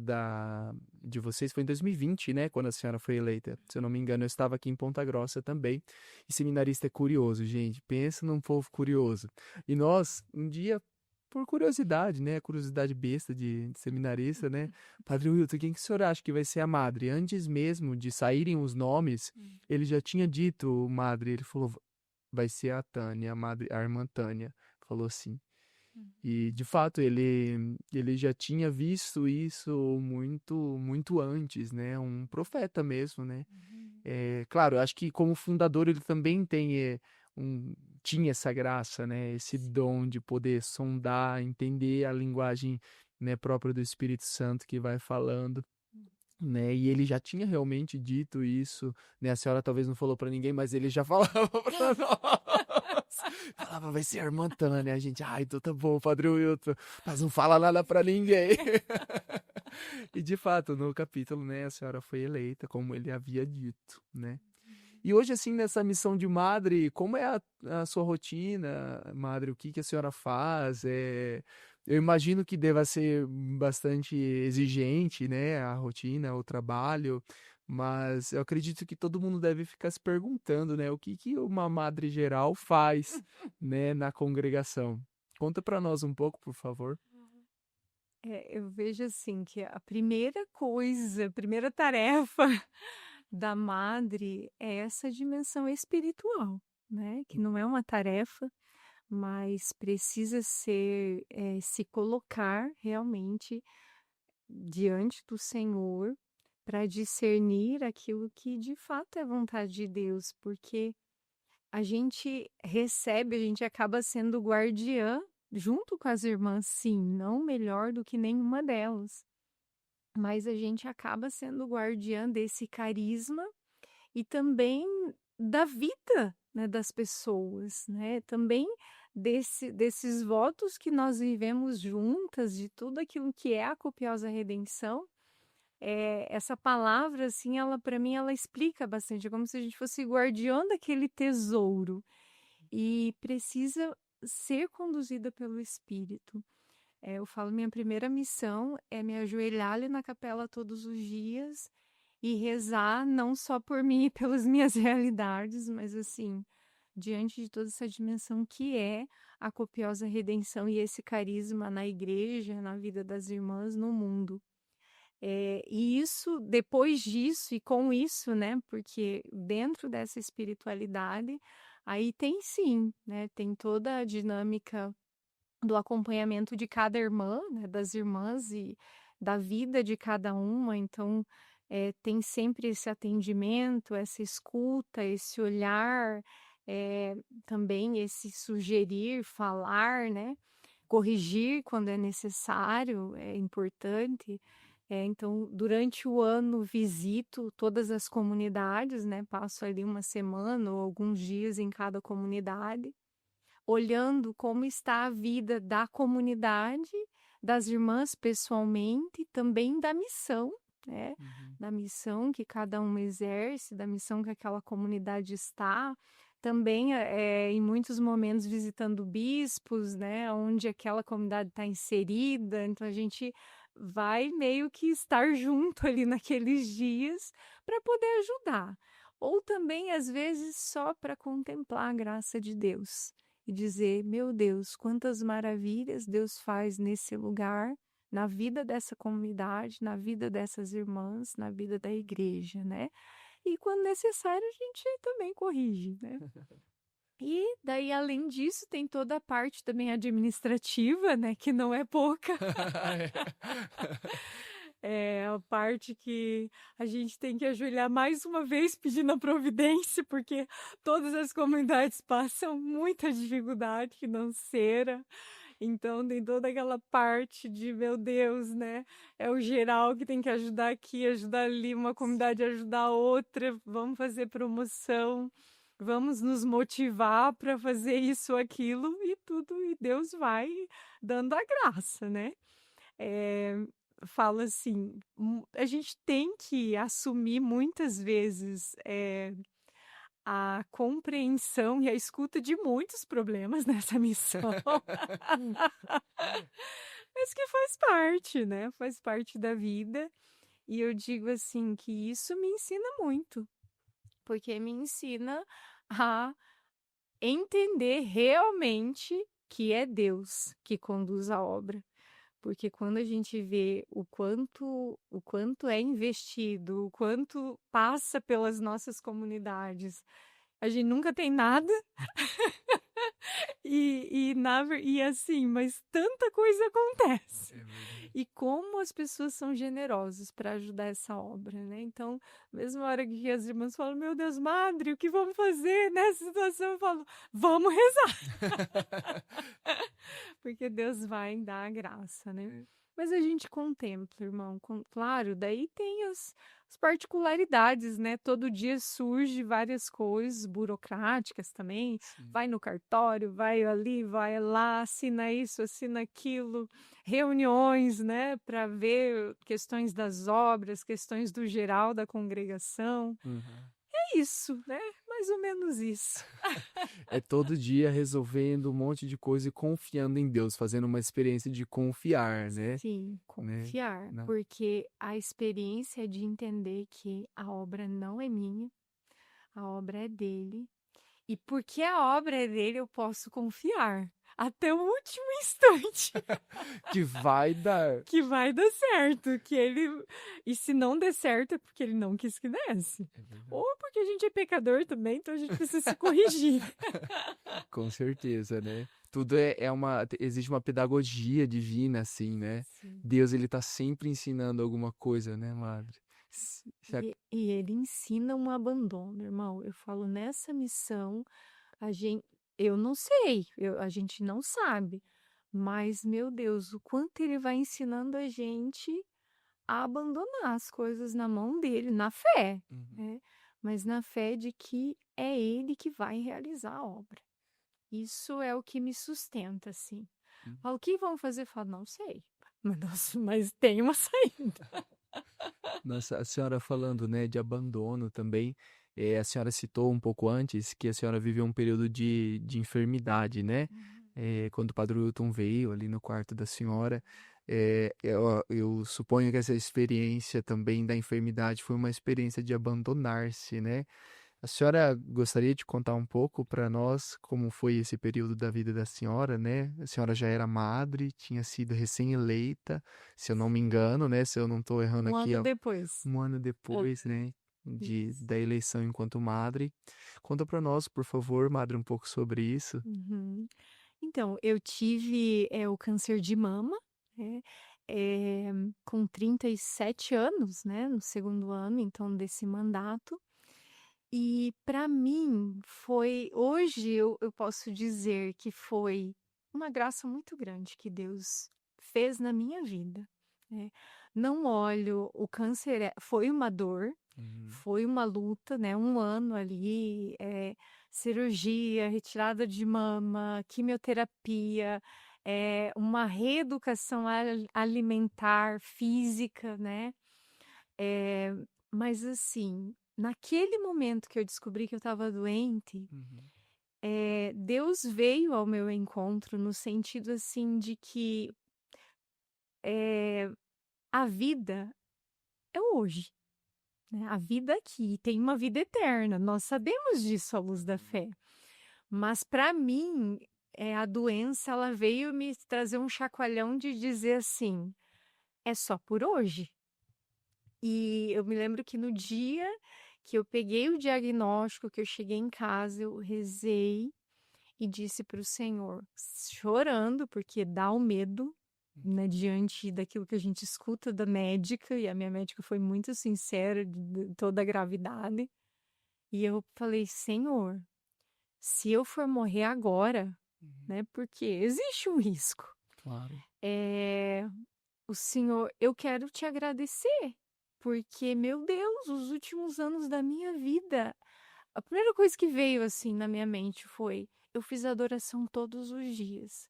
de vocês, foi em 2020, né? Quando a senhora foi eleita. Se eu não me engano, eu estava aqui em Ponta Grossa também. E seminarista é curioso, gente. Pensa num povo curioso. E nós, um dia, por curiosidade, né? Curiosidade besta de seminarista, né? Padre Wilton, quem que o senhor acha que vai ser a madre? Antes mesmo de saírem os nomes, ele já tinha dito, madre, ele falou, vai ser a Tânia, a madre, a irmã Tânia, falou assim. E, de fato, ele já tinha visto isso muito antes, né? Um profeta mesmo, né? Claro, eu acho que como fundador ele também tinha essa graça, né? Esse dom de poder sondar, entender a linguagem, né, própria do Espírito Santo que vai falando, né? E ele já tinha realmente dito isso, né? A senhora talvez não falou para ninguém, mas ele já falava para nós. Falava, vai ser a irmã Tânia, a gente, então tá bom, Padre Wilton, mas não fala nada para ninguém. E de fato, no capítulo, né, a senhora foi eleita, como ele havia dito, né? E hoje, assim, nessa missão de madre, como é a sua rotina, madre? O que que a senhora faz? Eu imagino que deva ser bastante exigente, né? A rotina, o trabalho, mas eu acredito que todo mundo deve ficar se perguntando, né? O que que uma madre geral faz, né, na congregação? Conta para nós um pouco, por favor. Eu vejo assim que a primeira coisa, a primeira tarefa da madre é essa dimensão espiritual, né? Que não é uma tarefa, mas precisa ser, se colocar realmente diante do Senhor para discernir aquilo que de fato é vontade de Deus, porque a gente recebe, a gente acaba sendo guardiã junto com as irmãs, sim, não melhor do que nenhuma delas, mas a gente acaba sendo guardiã desse carisma e também da vida, né, das pessoas, né? Também desses votos que nós vivemos juntas, de tudo aquilo que é a copiosa redenção. Essa palavra, assim, ela para mim, ela explica bastante. É como se a gente fosse guardião daquele tesouro e precisa ser conduzida pelo Espírito. Eu falo, minha primeira missão é me ajoelhar ali na capela todos os dias e rezar não só por mim e pelas minhas realidades, mas assim, diante de toda essa dimensão que é a copiosa redenção e esse carisma na igreja, na vida das irmãs, no mundo. E isso, depois disso e com isso, né, porque dentro dessa espiritualidade, aí tem sim, né, tem toda a dinâmica do acompanhamento de cada irmã, né, das irmãs e da vida de cada uma, então tem sempre esse atendimento, essa escuta, esse olhar, também esse sugerir, falar, né, corrigir quando é necessário, é importante. Então, durante o ano, visito todas as comunidades, né, passo ali uma semana ou alguns dias em cada comunidade olhando como está a vida da comunidade, das irmãs pessoalmente, também da missão, né? Uhum. Da missão que cada um exerce, da missão que aquela comunidade está. Também, em muitos momentos visitando bispos, né, onde aquela comunidade está inserida, então a gente vai meio que estar junto ali naqueles dias para poder ajudar. Ou também, às vezes, só para contemplar a graça de Deus e dizer: meu Deus, quantas maravilhas Deus faz nesse lugar, na vida dessa comunidade, na vida dessas irmãs, na vida da igreja, né? E quando necessário, a gente também corrige, né? E daí, além disso, tem toda a parte também administrativa, né? Que não é pouca. É a parte que a gente tem que ajoelhar mais uma vez pedindo a providência, porque todas as comunidades passam muita dificuldade financeira. Então tem toda aquela parte de, meu Deus, né? É o geral que tem que ajudar aqui, ajudar ali, uma comunidade ajudar a outra, vamos fazer promoção, vamos nos motivar para fazer isso, aquilo e tudo, e Deus vai dando a graça, né? É, falo assim, a gente tem que assumir muitas vezes a compreensão e a escuta de muitos problemas nessa missão. Mas que faz parte, né? Faz parte da vida. E eu digo assim que isso me ensina muito, porque me ensina a entender realmente que é Deus que conduz a obra. Porque quando a gente vê o quanto é investido, o quanto passa pelas nossas comunidades, a gente nunca tem nada. E assim, mas tanta coisa acontece. É verdade. E como as pessoas são generosas para ajudar essa obra, né? Então, mesma hora que as irmãs falam: meu Deus, madre, o que vamos fazer nessa situação? Eu falo: vamos rezar. Porque Deus vai dar a graça, né? É. Mas a gente contempla, irmão. Claro, daí tem as particularidades, né? Todo dia surge várias coisas burocráticas também. Sim. Vai no cartório, vai ali, vai lá, assina isso, assina aquilo. Reuniões, né? Para ver questões das obras, questões do geral da congregação. Uhum. É isso, né? Mais ou menos isso. É todo dia resolvendo um monte de coisa e confiando em Deus, fazendo uma experiência de confiar, né? Sim, Né? confiar, Na- porque a experiência de entender que a obra não é minha, a obra é dele, e porque a obra é dele, eu posso confiar até o último instante Que vai dar. que vai dar certo, que ele e se não der certo é porque ele não quis que desse. É verdade. Ou porque a gente é pecador também, então a gente precisa se corrigir. Com certeza, né? Tudo existe uma pedagogia divina, assim, né? Sim. Deus, ele tá sempre ensinando alguma coisa, né, madre? E ele ensina um abandono, irmão. Eu falo, nessa missão, a gente, eu não sei, a gente não sabe, mas, meu Deus, o quanto ele vai ensinando a gente a abandonar as coisas na mão dele, na fé, Uhum. né? Mas na fé de que é ele que vai realizar a obra. Isso é o que me sustenta, assim. Uhum. Falo, o que vão fazer? Falo, não sei, mas tem uma saída. Nossa, a senhora falando, né, de abandono também, a senhora citou um pouco antes que a senhora viveu um período de enfermidade, né? Quando o Padre Wilton veio ali no quarto da senhora, eu suponho que essa experiência também da enfermidade foi uma experiência de abandonar-se, né? A senhora gostaria de contar um pouco para nós como foi esse período da vida da senhora, né? A senhora já era madre, tinha sido recém-eleita, se eu não me engano, né? Se eu não estou errando Um aqui, ano depois. um ano depois, né? Isso. Da eleição enquanto madre. Conta para nós, por favor, madre, um pouco sobre isso. Uhum. Então, eu tive o câncer de mama, né, com 37 anos, né, no segundo ano, então, desse mandato. E para mim foi, hoje eu posso dizer que foi uma graça muito grande que Deus fez na minha vida, né. Não olho o câncer, foi uma dor, Uhum. foi uma luta, né, um ano ali, cirurgia, retirada de mama, quimioterapia, uma reeducação alimentar, física, né? Eh, mas assim, naquele momento que eu descobri que eu estava doente, Uhum. Deus veio ao meu encontro no sentido assim de que eh, a vida é hoje, né? A vida aqui tem uma vida eterna. Nós sabemos disso à luz da Uhum. fé. Mas para mim, a doença ela veio me trazer um chacoalhão de dizer assim: "É só por hoje". E eu me lembro que no dia que eu peguei o diagnóstico, que eu cheguei em casa, eu rezei e disse para o Senhor, chorando, porque dá o medo, né, diante daquilo que a gente escuta da médica, e a minha médica foi muito sincera de toda a gravidade. E eu falei: "Senhor, se eu for morrer agora, Uhum. né, porque existe um risco, Claro. eh, o Senhor eu quero te agradecer, porque, meu Deus, os últimos anos da minha vida, a primeira coisa que veio, assim, na minha mente foi: eu fiz adoração todos os dias,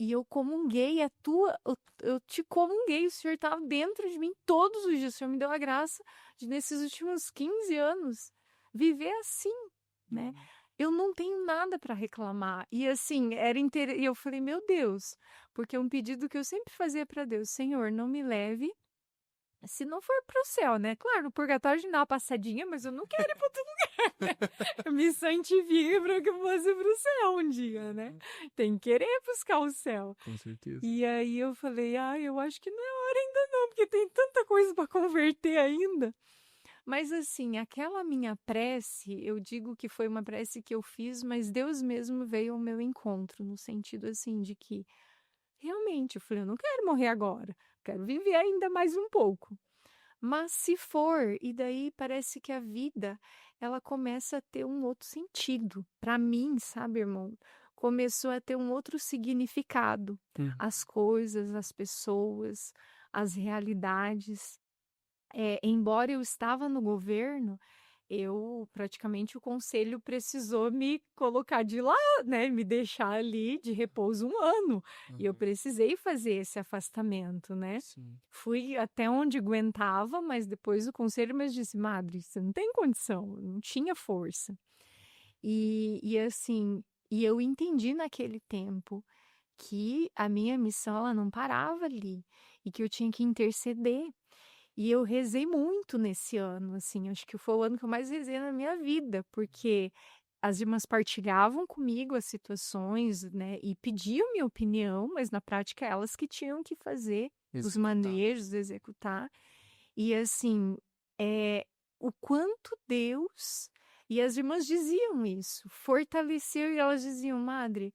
e eu comunguei a tua eu te comunguei, o Senhor estava dentro de mim todos os dias, o Senhor me deu a graça de, nesses últimos 15 anos, viver assim, né. Uhum. Eu não tenho nada para reclamar. E assim, era inter e eu falei: "Meu Deus", porque é um pedido que eu sempre fazia para Deus: "Senhor, não me leve se não for para o céu, né, claro, no purgatório a gente dá uma passadinha, mas eu não quero ir para outro lugar, né, eu me santifique para que eu possa ir para o céu um dia, né, Uhum. tem que querer buscar o céu". Com certeza. E aí eu falei: "Ai, eu acho que não é hora ainda não, porque tem tanta coisa para converter ainda". Mas assim, aquela minha prece, eu digo que foi uma prece que eu fiz, mas Deus mesmo veio ao meu encontro, no sentido assim de que, realmente, eu falei: "Eu não quero morrer agora, quero viver ainda mais um pouco". Mas se for, e daí parece que a vida, ela começa a ter um outro sentido. Para mim, sabe, irmão, começou a ter um outro significado. Uhum. As coisas, as pessoas, as realidades. Embora eu estava no governo, eu praticamente o conselho precisou me colocar de lá, né, me deixar ali de repouso 1 ano, e eu Uhum. precisei fazer esse afastamento, né. Sim. Fui até onde aguentava, mas depois o conselho me disse: "Madre, você não tem condição", eu não tinha força. E assim, e eu entendi naquele tempo que a minha missão ela não parava ali, e que eu tinha que interceder. E eu rezei muito nesse ano, assim, acho que foi o ano que eu mais rezei na minha vida, porque as irmãs partilhavam comigo as situações, né, e pediam minha opinião, mas na prática elas que tinham que fazer os Executar. manejos, executar. E assim, é o quanto Deus, e as irmãs diziam isso, fortaleceu, e elas diziam: "Madre,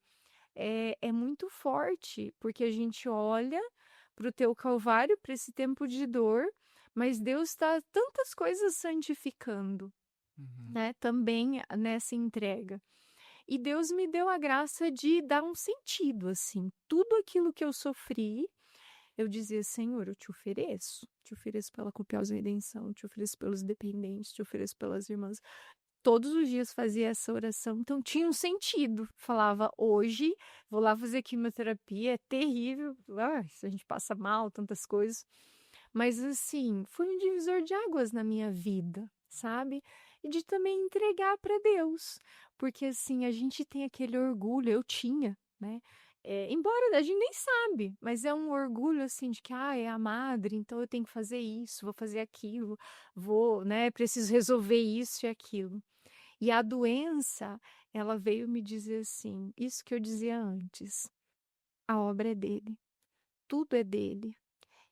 é muito forte, porque a gente olha para o teu calvário, para esse tempo de dor, mas Deus está tantas coisas santificando, Uhum. né, também nessa entrega". E Deus me deu a graça de dar um sentido, assim, tudo aquilo que eu sofri, eu dizia: "Senhor, eu te ofereço pela copiosa redenção, te ofereço pelos dependentes, te ofereço pelas irmãs". Todos os dias fazia essa oração, então tinha um sentido. Falava: "Hoje vou lá fazer quimioterapia, é terrível, a gente passa mal, tantas coisas". Mas assim, foi um divisor de águas na minha vida, sabe. E de também entregar para Deus, porque assim, a gente tem aquele orgulho, eu tinha, né, embora a gente nem sabe, mas é um orgulho assim de que: "Ah, é a madre, então eu tenho que fazer isso, vou fazer aquilo, vou, né, preciso resolver isso e aquilo". E a doença, ela veio me dizer assim, isso que eu dizia antes: "A obra é dele, tudo é dele,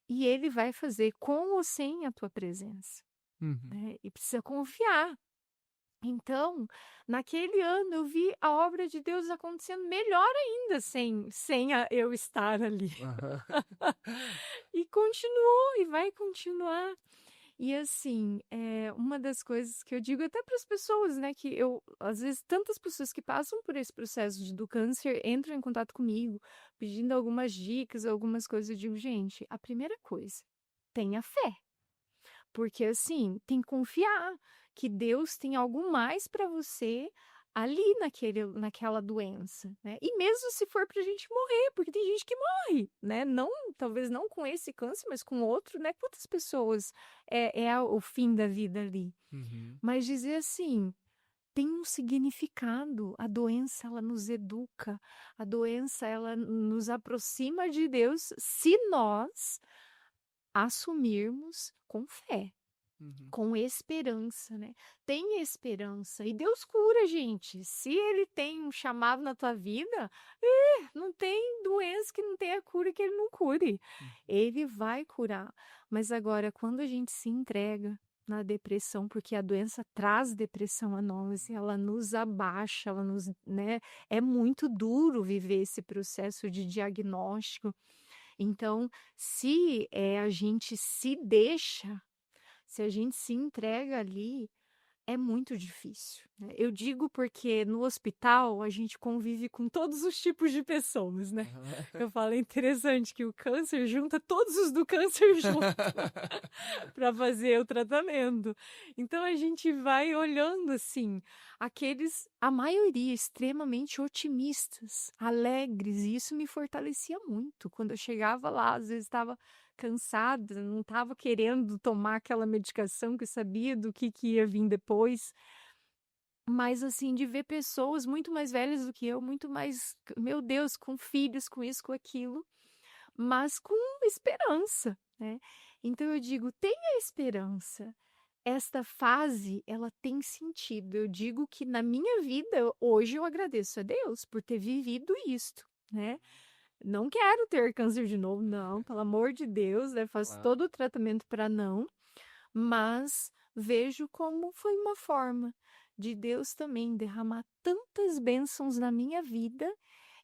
e ele vai fazer com ou sem a tua presença", Uhum. né, e precisa confiar. Então, naquele ano eu vi a obra de Deus acontecendo melhor ainda sem eu estar ali. Aham. E continuou e vai continuar. E assim, uma das coisas que eu digo até para as pessoas, né, que eu às vezes tantas pessoas que passam por esse processo do câncer entram em contato comigo, pedindo algumas dicas, algumas coisas, eu digo: "Gente, a primeira coisa, tenha fé". Porque assim, tem que confiar que Deus tem algo mais para você, ali naquela doença, né? E mesmo se for pra gente morrer, porque tem gente que morre, né? Não, talvez não com esse câncer, mas com outro, né? Quantas pessoas o fim da vida ali? Uhum. Mas dizer assim, tem um significado. A doença, ela nos educa. A doença, ela nos aproxima de Deus se nós assumirmos com fé, Uhum. com esperança, né? Tenha esperança. E Deus cura, gente. Se Ele tem um chamado na tua vida, não tem doença que não tenha cura que Ele não cure. Uhum. Ele vai curar. Mas agora, quando a gente se entrega na depressão, porque a doença traz depressão a nós, ela nos abaixa, ela nos, né? É muito duro viver esse processo de diagnóstico. Então, se a gente se deixa, se a gente se entrega ali, é muito difícil, né? Eu digo porque no hospital a gente convive com todos os tipos de pessoas, né? Eu falo, é interessante que o câncer junta todos os do câncer junto para fazer o tratamento. Então a gente vai olhando assim, a maioria extremamente otimistas, alegres, e isso me fortalecia muito. Quando eu chegava lá, às vezes estava cansada, não estava querendo tomar aquela medicação que eu sabia do que ia vir depois. Mas assim, de ver pessoas muito mais velhas do que eu, muito mais, meu Deus, com filhos, com isso, com aquilo, mas com esperança, né? Então eu digo, tenha esperança. Esta fase, ela tem sentido. Eu digo que na minha vida, hoje eu agradeço a Deus por ter vivido isto, né? Não quero ter câncer de novo, não, pelo amor de Deus, né? Faço Claro. todo o tratamento para não, mas vejo como foi uma forma de Deus também derramar tantas bênçãos na minha vida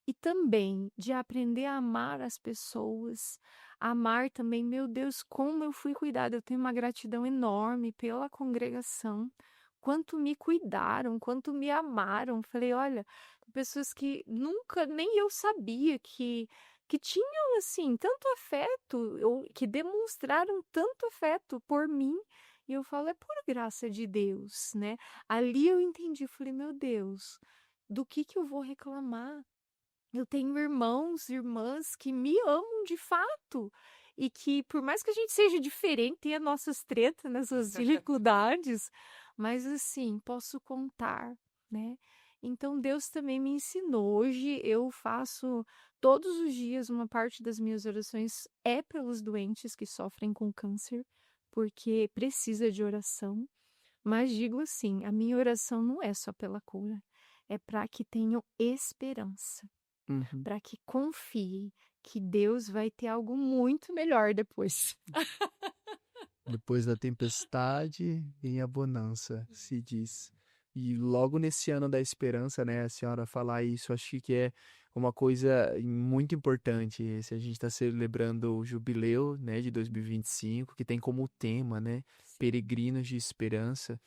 e também de aprender a amar as pessoas, amar também, meu Deus, como eu fui cuidada. Eu tenho uma gratidão enorme pela congregação, quanto me cuidaram, quanto me amaram. Falei, olha, pessoas que nunca nem eu sabia que tinham assim tanto afeto, ou que demonstraram tanto afeto por mim. E eu falo, é por graça de Deus, né? Ali eu entendi, falei, meu Deus, do que eu vou reclamar? Eu tenho irmãos, irmãs que me amam de fato e que, por mais que a gente seja diferente, tenha nossas tretas, nossas dificuldades, mas assim, posso contar, né? Então Deus também me ensinou. Hoje eu faço todos os dias, uma parte das minhas orações é pelos doentes que sofrem com câncer, porque precisa de oração. Mas digo assim, a minha oração não é só pela cura, é para que tenham esperança, Uhum. para que confie que Deus vai ter algo muito melhor depois. Depois da tempestade vem a bonança, se diz. E logo nesse ano da esperança, né, a senhora falar isso, acho que é uma coisa muito importante. Se a gente está celebrando o jubileu, né, de 2025, que tem como tema, né, peregrinos de esperança,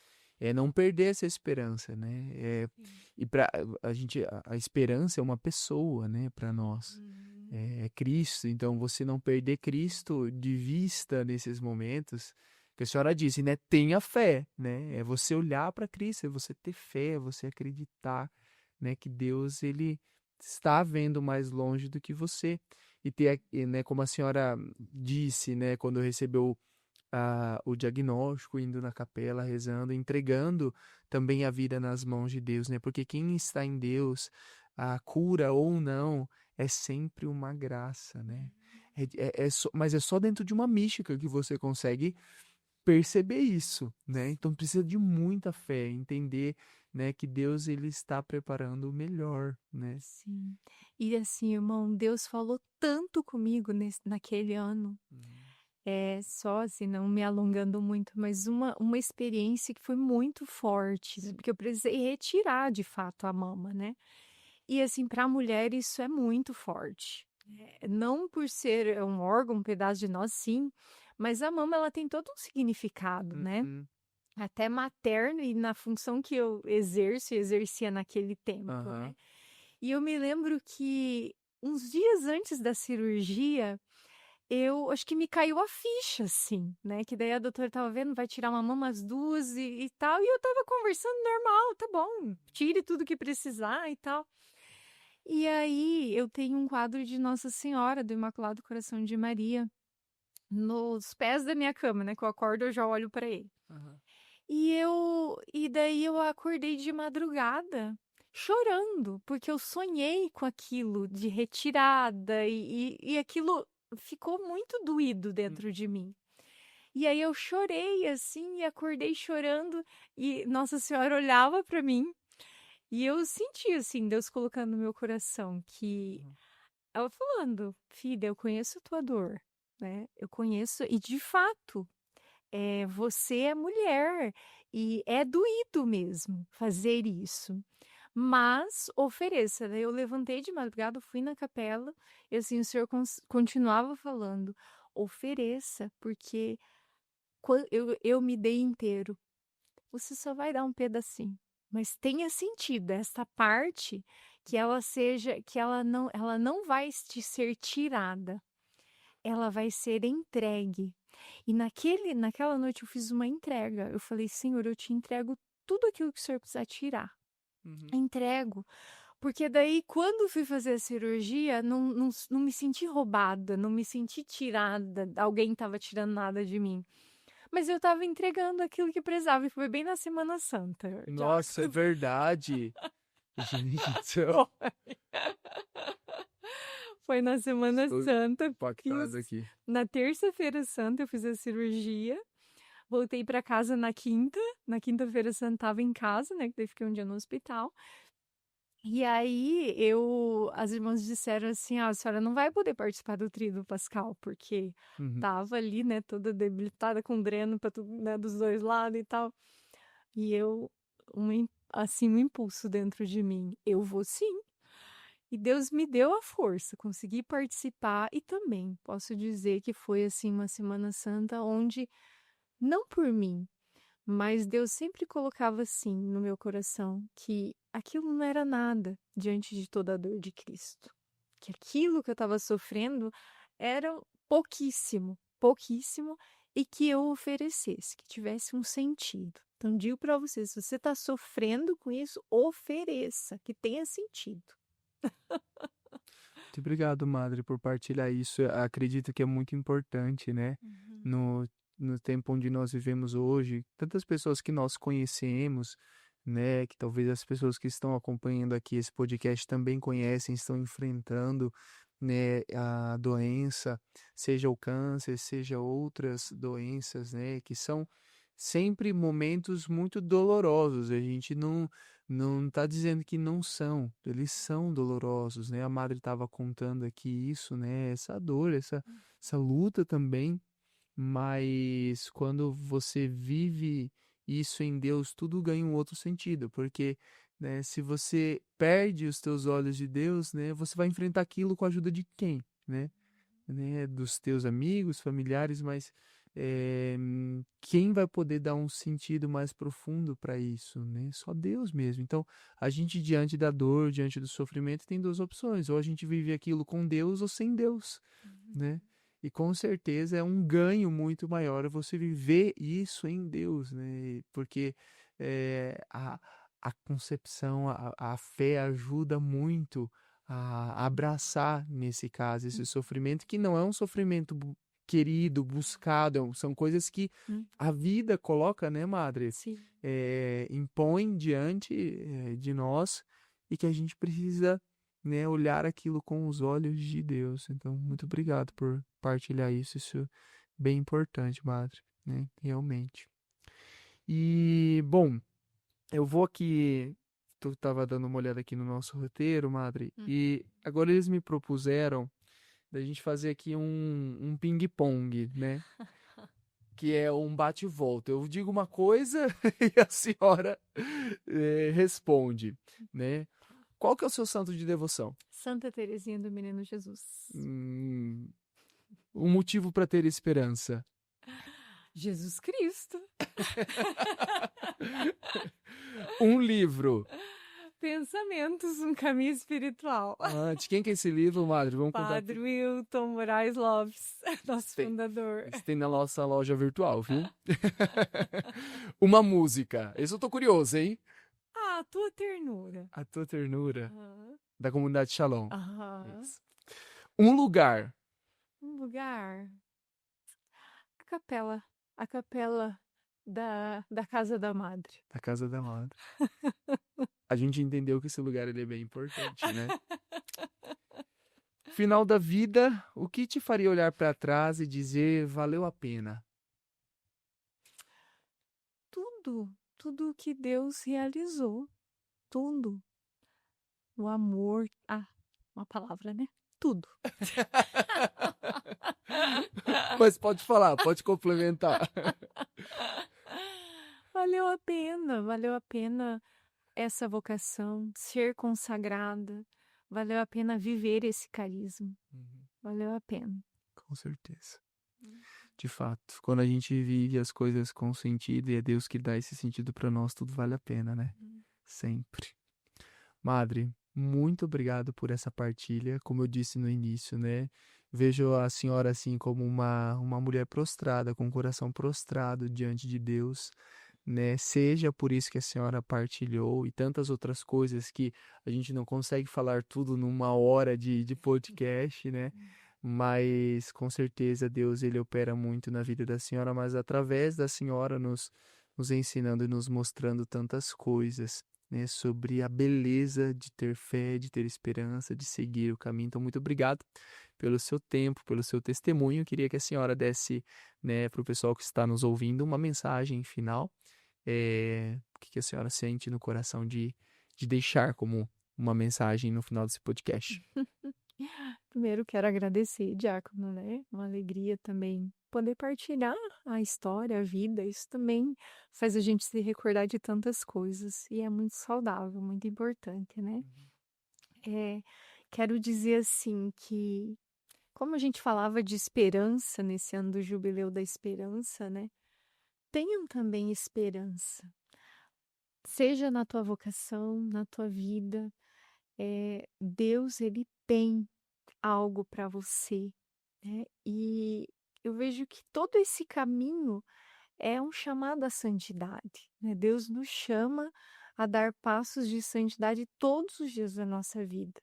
é não perder essa esperança, né? E para a gente, a esperança é uma pessoa, né, para nós. Uhum. É Cristo, então você não perder Cristo de vista nesses momentos, que a senhora disse, né? Tenha fé, né? É você olhar para Cristo, é você ter fé, é você acreditar, né? Que Deus, ele está vendo mais longe do que você. E ter, né? Como a senhora disse, né? Quando recebeu o diagnóstico, indo na capela, rezando, entregando também a vida nas mãos de Deus, né? Porque quem está em Deus, a cura ou não, é sempre uma graça, né? Mas é só dentro de uma mística que você consegue perceber isso, né? Então precisa de muita fé, entender, né, que Deus ele está preparando o melhor, né? Sim. E assim, irmão, Deus falou tanto comigo naquele ano. É só assim, não me alongando muito, mas uma experiência que foi muito forte, né, porque eu precisei retirar de fato a mama, né? E assim, para a mulher isso é muito forte. Não por ser um órgão, um pedaço de nós, sim, mas a mama ela tem todo um significado, né? Uhum. Até materno e na função que eu exerço e exercia naquele tempo, né? Aham. E eu me lembro que uns dias antes da cirurgia, eu acho que me caiu a ficha, assim, né? Que daí a doutora tava vendo, vai tirar uma mama as duas e tal. E eu tava conversando normal, tá bom, tire tudo que precisar e tal. E aí eu tenho um quadro de Nossa Senhora do Imaculado Coração de Maria nos pés da minha cama, né? Que eu acordo, eu já olho para ele. Aham. E daí eu acordei de madrugada chorando, porque eu sonhei com aquilo de retirada e aquilo ficou muito doído Hum. dentro de mim. E aí eu chorei assim e acordei chorando e Nossa Senhora olhava para mim e eu senti assim Deus colocando no meu coração que Uhum. ela falando, filha, eu conheço a tua dor, né? Eu conheço e de fato você é mulher e é doído mesmo fazer isso, mas ofereça. Daí eu levantei de madrugada, fui na capela e assim o senhor continuava falando, ofereça, porque eu me dei inteiro. Você só vai dar um pedacinho, mas tenha sentido esta parte que ela seja, que ela não vai te ser tirada, ela vai ser entregue. E naquela noite eu fiz uma entrega. Eu falei, Senhor, eu te entrego tudo aquilo que o Senhor precisar tirar. Uhum. Entrego. Porque daí, quando fui fazer a cirurgia, não me senti roubada, não me senti tirada, alguém estava tirando nada de mim. Mas eu estava entregando aquilo que precisava, e foi bem na Semana Santa, Nossa, é Diácono. verdade. Gente, Foi na Semana estou Santa, impactado fiz aqui. na terça-feira santa, eu fiz a cirurgia. Voltei para casa na quinta-feira santa estava em casa, né, que daí fiquei um dia no hospital. E aí as irmãs disseram assim, a senhora não vai poder participar do tríduo pascal, porque Uhum. tava ali, né, toda debilitada com dreno para tudo, né, dos dois lados e tal. E assim, um impulso dentro de mim, eu vou sim. E Deus me deu a força, consegui participar e também posso dizer que foi assim uma Semana Santa onde não por mim, mas Deus sempre colocava assim no meu coração que aquilo não era nada diante de toda a dor de Cristo. Que aquilo que eu estava sofrendo era pouquíssimo, pouquíssimo, e que eu oferecesse, que tivesse um sentido. Então, digo para você, se você está sofrendo com isso, ofereça, que tenha sentido. Muito obrigado, Madre, por partilhar isso. Eu acredito que é muito importante, né? Uhum. No, no tempo onde nós vivemos hoje, tantas pessoas que nós conhecemos, né? Que talvez as pessoas que estão acompanhando aqui esse podcast também conhecem, estão enfrentando, né, a doença, seja o câncer, seja outras doenças, né? Que são sempre momentos muito dolorosos. A gente não está dizendo que não são, eles são dolorosos, né? A madre estava contando aqui isso, né? Essa dor, essa luta também, mas quando você vive isso em Deus, tudo ganha um outro sentido, porque, né, se você perde os teus olhos de Deus, né, você vai enfrentar aquilo com a ajuda de quem, né, dos teus amigos, familiares, mas quem vai poder dar um sentido mais profundo para isso, né? Só Deus mesmo. Então, a gente diante da dor, diante do sofrimento, tem duas opções: ou a gente vive aquilo com Deus ou sem Deus, né? E com certeza é um ganho muito maior você viver isso em Deus, né? Porque a concepção, a fé ajuda muito a abraçar, nesse caso, esse sofrimento, que não é um sofrimento querido, buscado, são coisas que Hum, a vida coloca, né, Madre? sim. Impõe diante de nós e que a gente precisa, né, olhar aquilo com os olhos de Deus. Então, muito obrigado por partilhar isso, isso é bem importante, Madre, né, realmente. E, bom, eu vou aqui. Tu estava dando uma olhada aqui no nosso roteiro, Madre, Hum. e agora eles me propuseram da gente fazer aqui um ping-pong, né? Que é um bate e volta. Eu digo uma coisa e a senhora responde, né? Qual que é o seu santo de devoção? Santa Teresinha do Menino Jesus. Hum, um motivo para ter esperança. Jesus Cristo. Um livro. Pensamentos, um caminho espiritual. De quem que é esse livro, Madre? Vamos contar. Padre Wilton Moraes Lopes, nosso Tem. fundador. Isso tem na nossa loja virtual, viu? Uma música. Esse eu tô curioso, hein? Ah, tua ternura. A tua ternura. Aham. Da comunidade Shalom. Aham. Isso. Um lugar. Um lugar. A capela. A capela da Casa da Madre. Da Casa da Madre. A gente entendeu que esse lugar ele é bem importante, né? Final da vida, o que te faria olhar para trás e dizer valeu a pena? Tudo que Deus realizou. Tudo. O amor. Ah, uma palavra, né? Tudo. Mas pode falar, pode complementar. Valeu a pena essa vocação, ser consagrada, valeu a pena viver esse carisma, valeu a pena. Com certeza. De fato, quando a gente vive as coisas com sentido e é Deus que dá esse sentido para nós, tudo vale a pena, né? Sempre. Madre, muito obrigado por essa partilha. Como eu disse no início, né? Vejo a senhora assim como uma mulher prostrada, com o coração prostrado diante de Deus, né? Seja por isso que a senhora partilhou e tantas outras coisas que a gente não consegue falar tudo numa hora de podcast, né? Mas com certeza Deus ele opera muito na vida da senhora, mas através da senhora nos ensinando e nos mostrando tantas coisas, né? Sobre a beleza de ter fé, de ter esperança, de seguir o caminho. Então, muito obrigado pelo seu tempo, pelo seu testemunho. Eu queria que a senhora desse, né, para o pessoal que está nos ouvindo uma mensagem final. O que a senhora sente no coração de deixar como uma mensagem no final desse podcast? Primeiro quero agradecer, Diácono, né? Uma alegria também poder partilhar a história, a vida. Isso também faz a gente se recordar de tantas coisas e é muito saudável, muito importante, né? Quero dizer assim que, como a gente falava de esperança nesse ano do Jubileu da Esperança, né? Tenham também esperança. Seja na tua vocação, na tua vida, Deus, ele tem algo para você, né? E eu vejo que todo esse caminho é um chamado à santidade, né? Deus nos chama a dar passos de santidade todos os dias da nossa vida.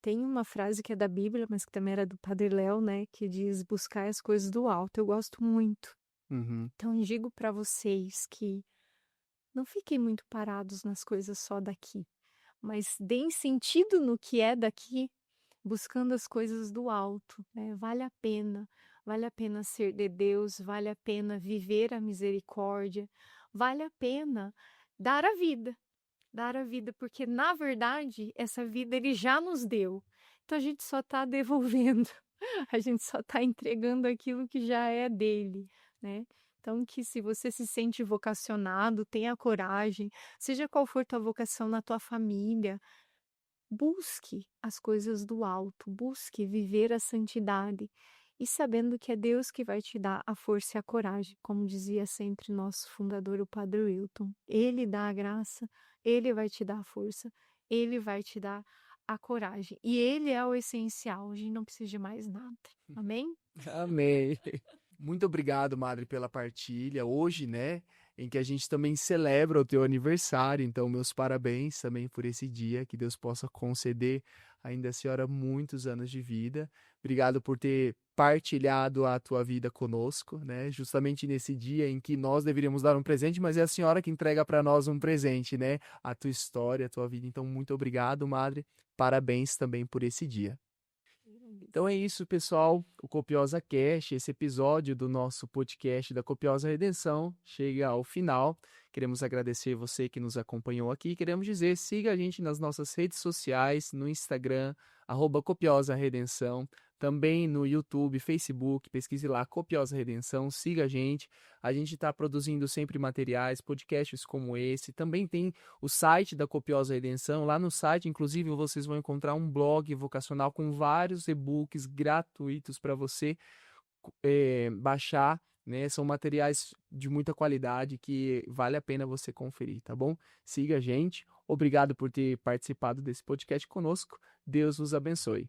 Tem uma frase que é da Bíblia, mas que também era do Padre Léo, né? Que diz: buscar as coisas do alto. Eu gosto muito. Então, eu digo para vocês que não fiquem muito parados nas coisas só daqui, mas deem sentido no que é daqui, buscando as coisas do alto, né? Vale a pena ser de Deus, vale a pena viver a misericórdia, vale a pena dar a vida, porque na verdade essa vida ele já nos deu, então a gente só está devolvendo, a gente só está entregando aquilo que já é dele, né? Então, que se você se sente vocacionado, tenha coragem, seja qual for tua vocação na tua família, busque as coisas do alto, busque viver a santidade e sabendo que é Deus que vai te dar a força e a coragem, como dizia sempre nosso fundador, o Padre Wilton. Ele dá a graça, ele vai te dar a força, ele vai te dar a coragem. E ele é o essencial, a gente não precisa de mais nada. Amém? Amém. Muito obrigado, Madre, pela partilha. Hoje, né, em que a gente também celebra o teu aniversário, então meus parabéns também por esse dia, que Deus possa conceder ainda a senhora muitos anos de vida. Obrigado por ter partilhado a tua vida conosco, né, justamente nesse dia em que nós deveríamos dar um presente, mas é a senhora que entrega para nós um presente, né, a tua história, a tua vida. Então, muito obrigado, Madre. Parabéns também por esse dia. Então é isso, pessoal. O Copiosa Cast, esse episódio do nosso podcast da Copiosa Redenção, chega ao final. Queremos agradecer você que nos acompanhou aqui. Queremos dizer, siga a gente nas nossas redes sociais, no Instagram, @Copiosa Redenção. Também no YouTube, Facebook, pesquise lá Copiosa Redenção, siga a gente. A gente está produzindo sempre materiais, podcasts como esse. Também tem o site da Copiosa Redenção. Lá no site, inclusive, vocês vão encontrar um blog vocacional com vários e-books gratuitos para você baixar, né? São materiais de muita qualidade que vale a pena você conferir, tá bom? Siga a gente. Obrigado por ter participado desse podcast conosco. Deus vos abençoe.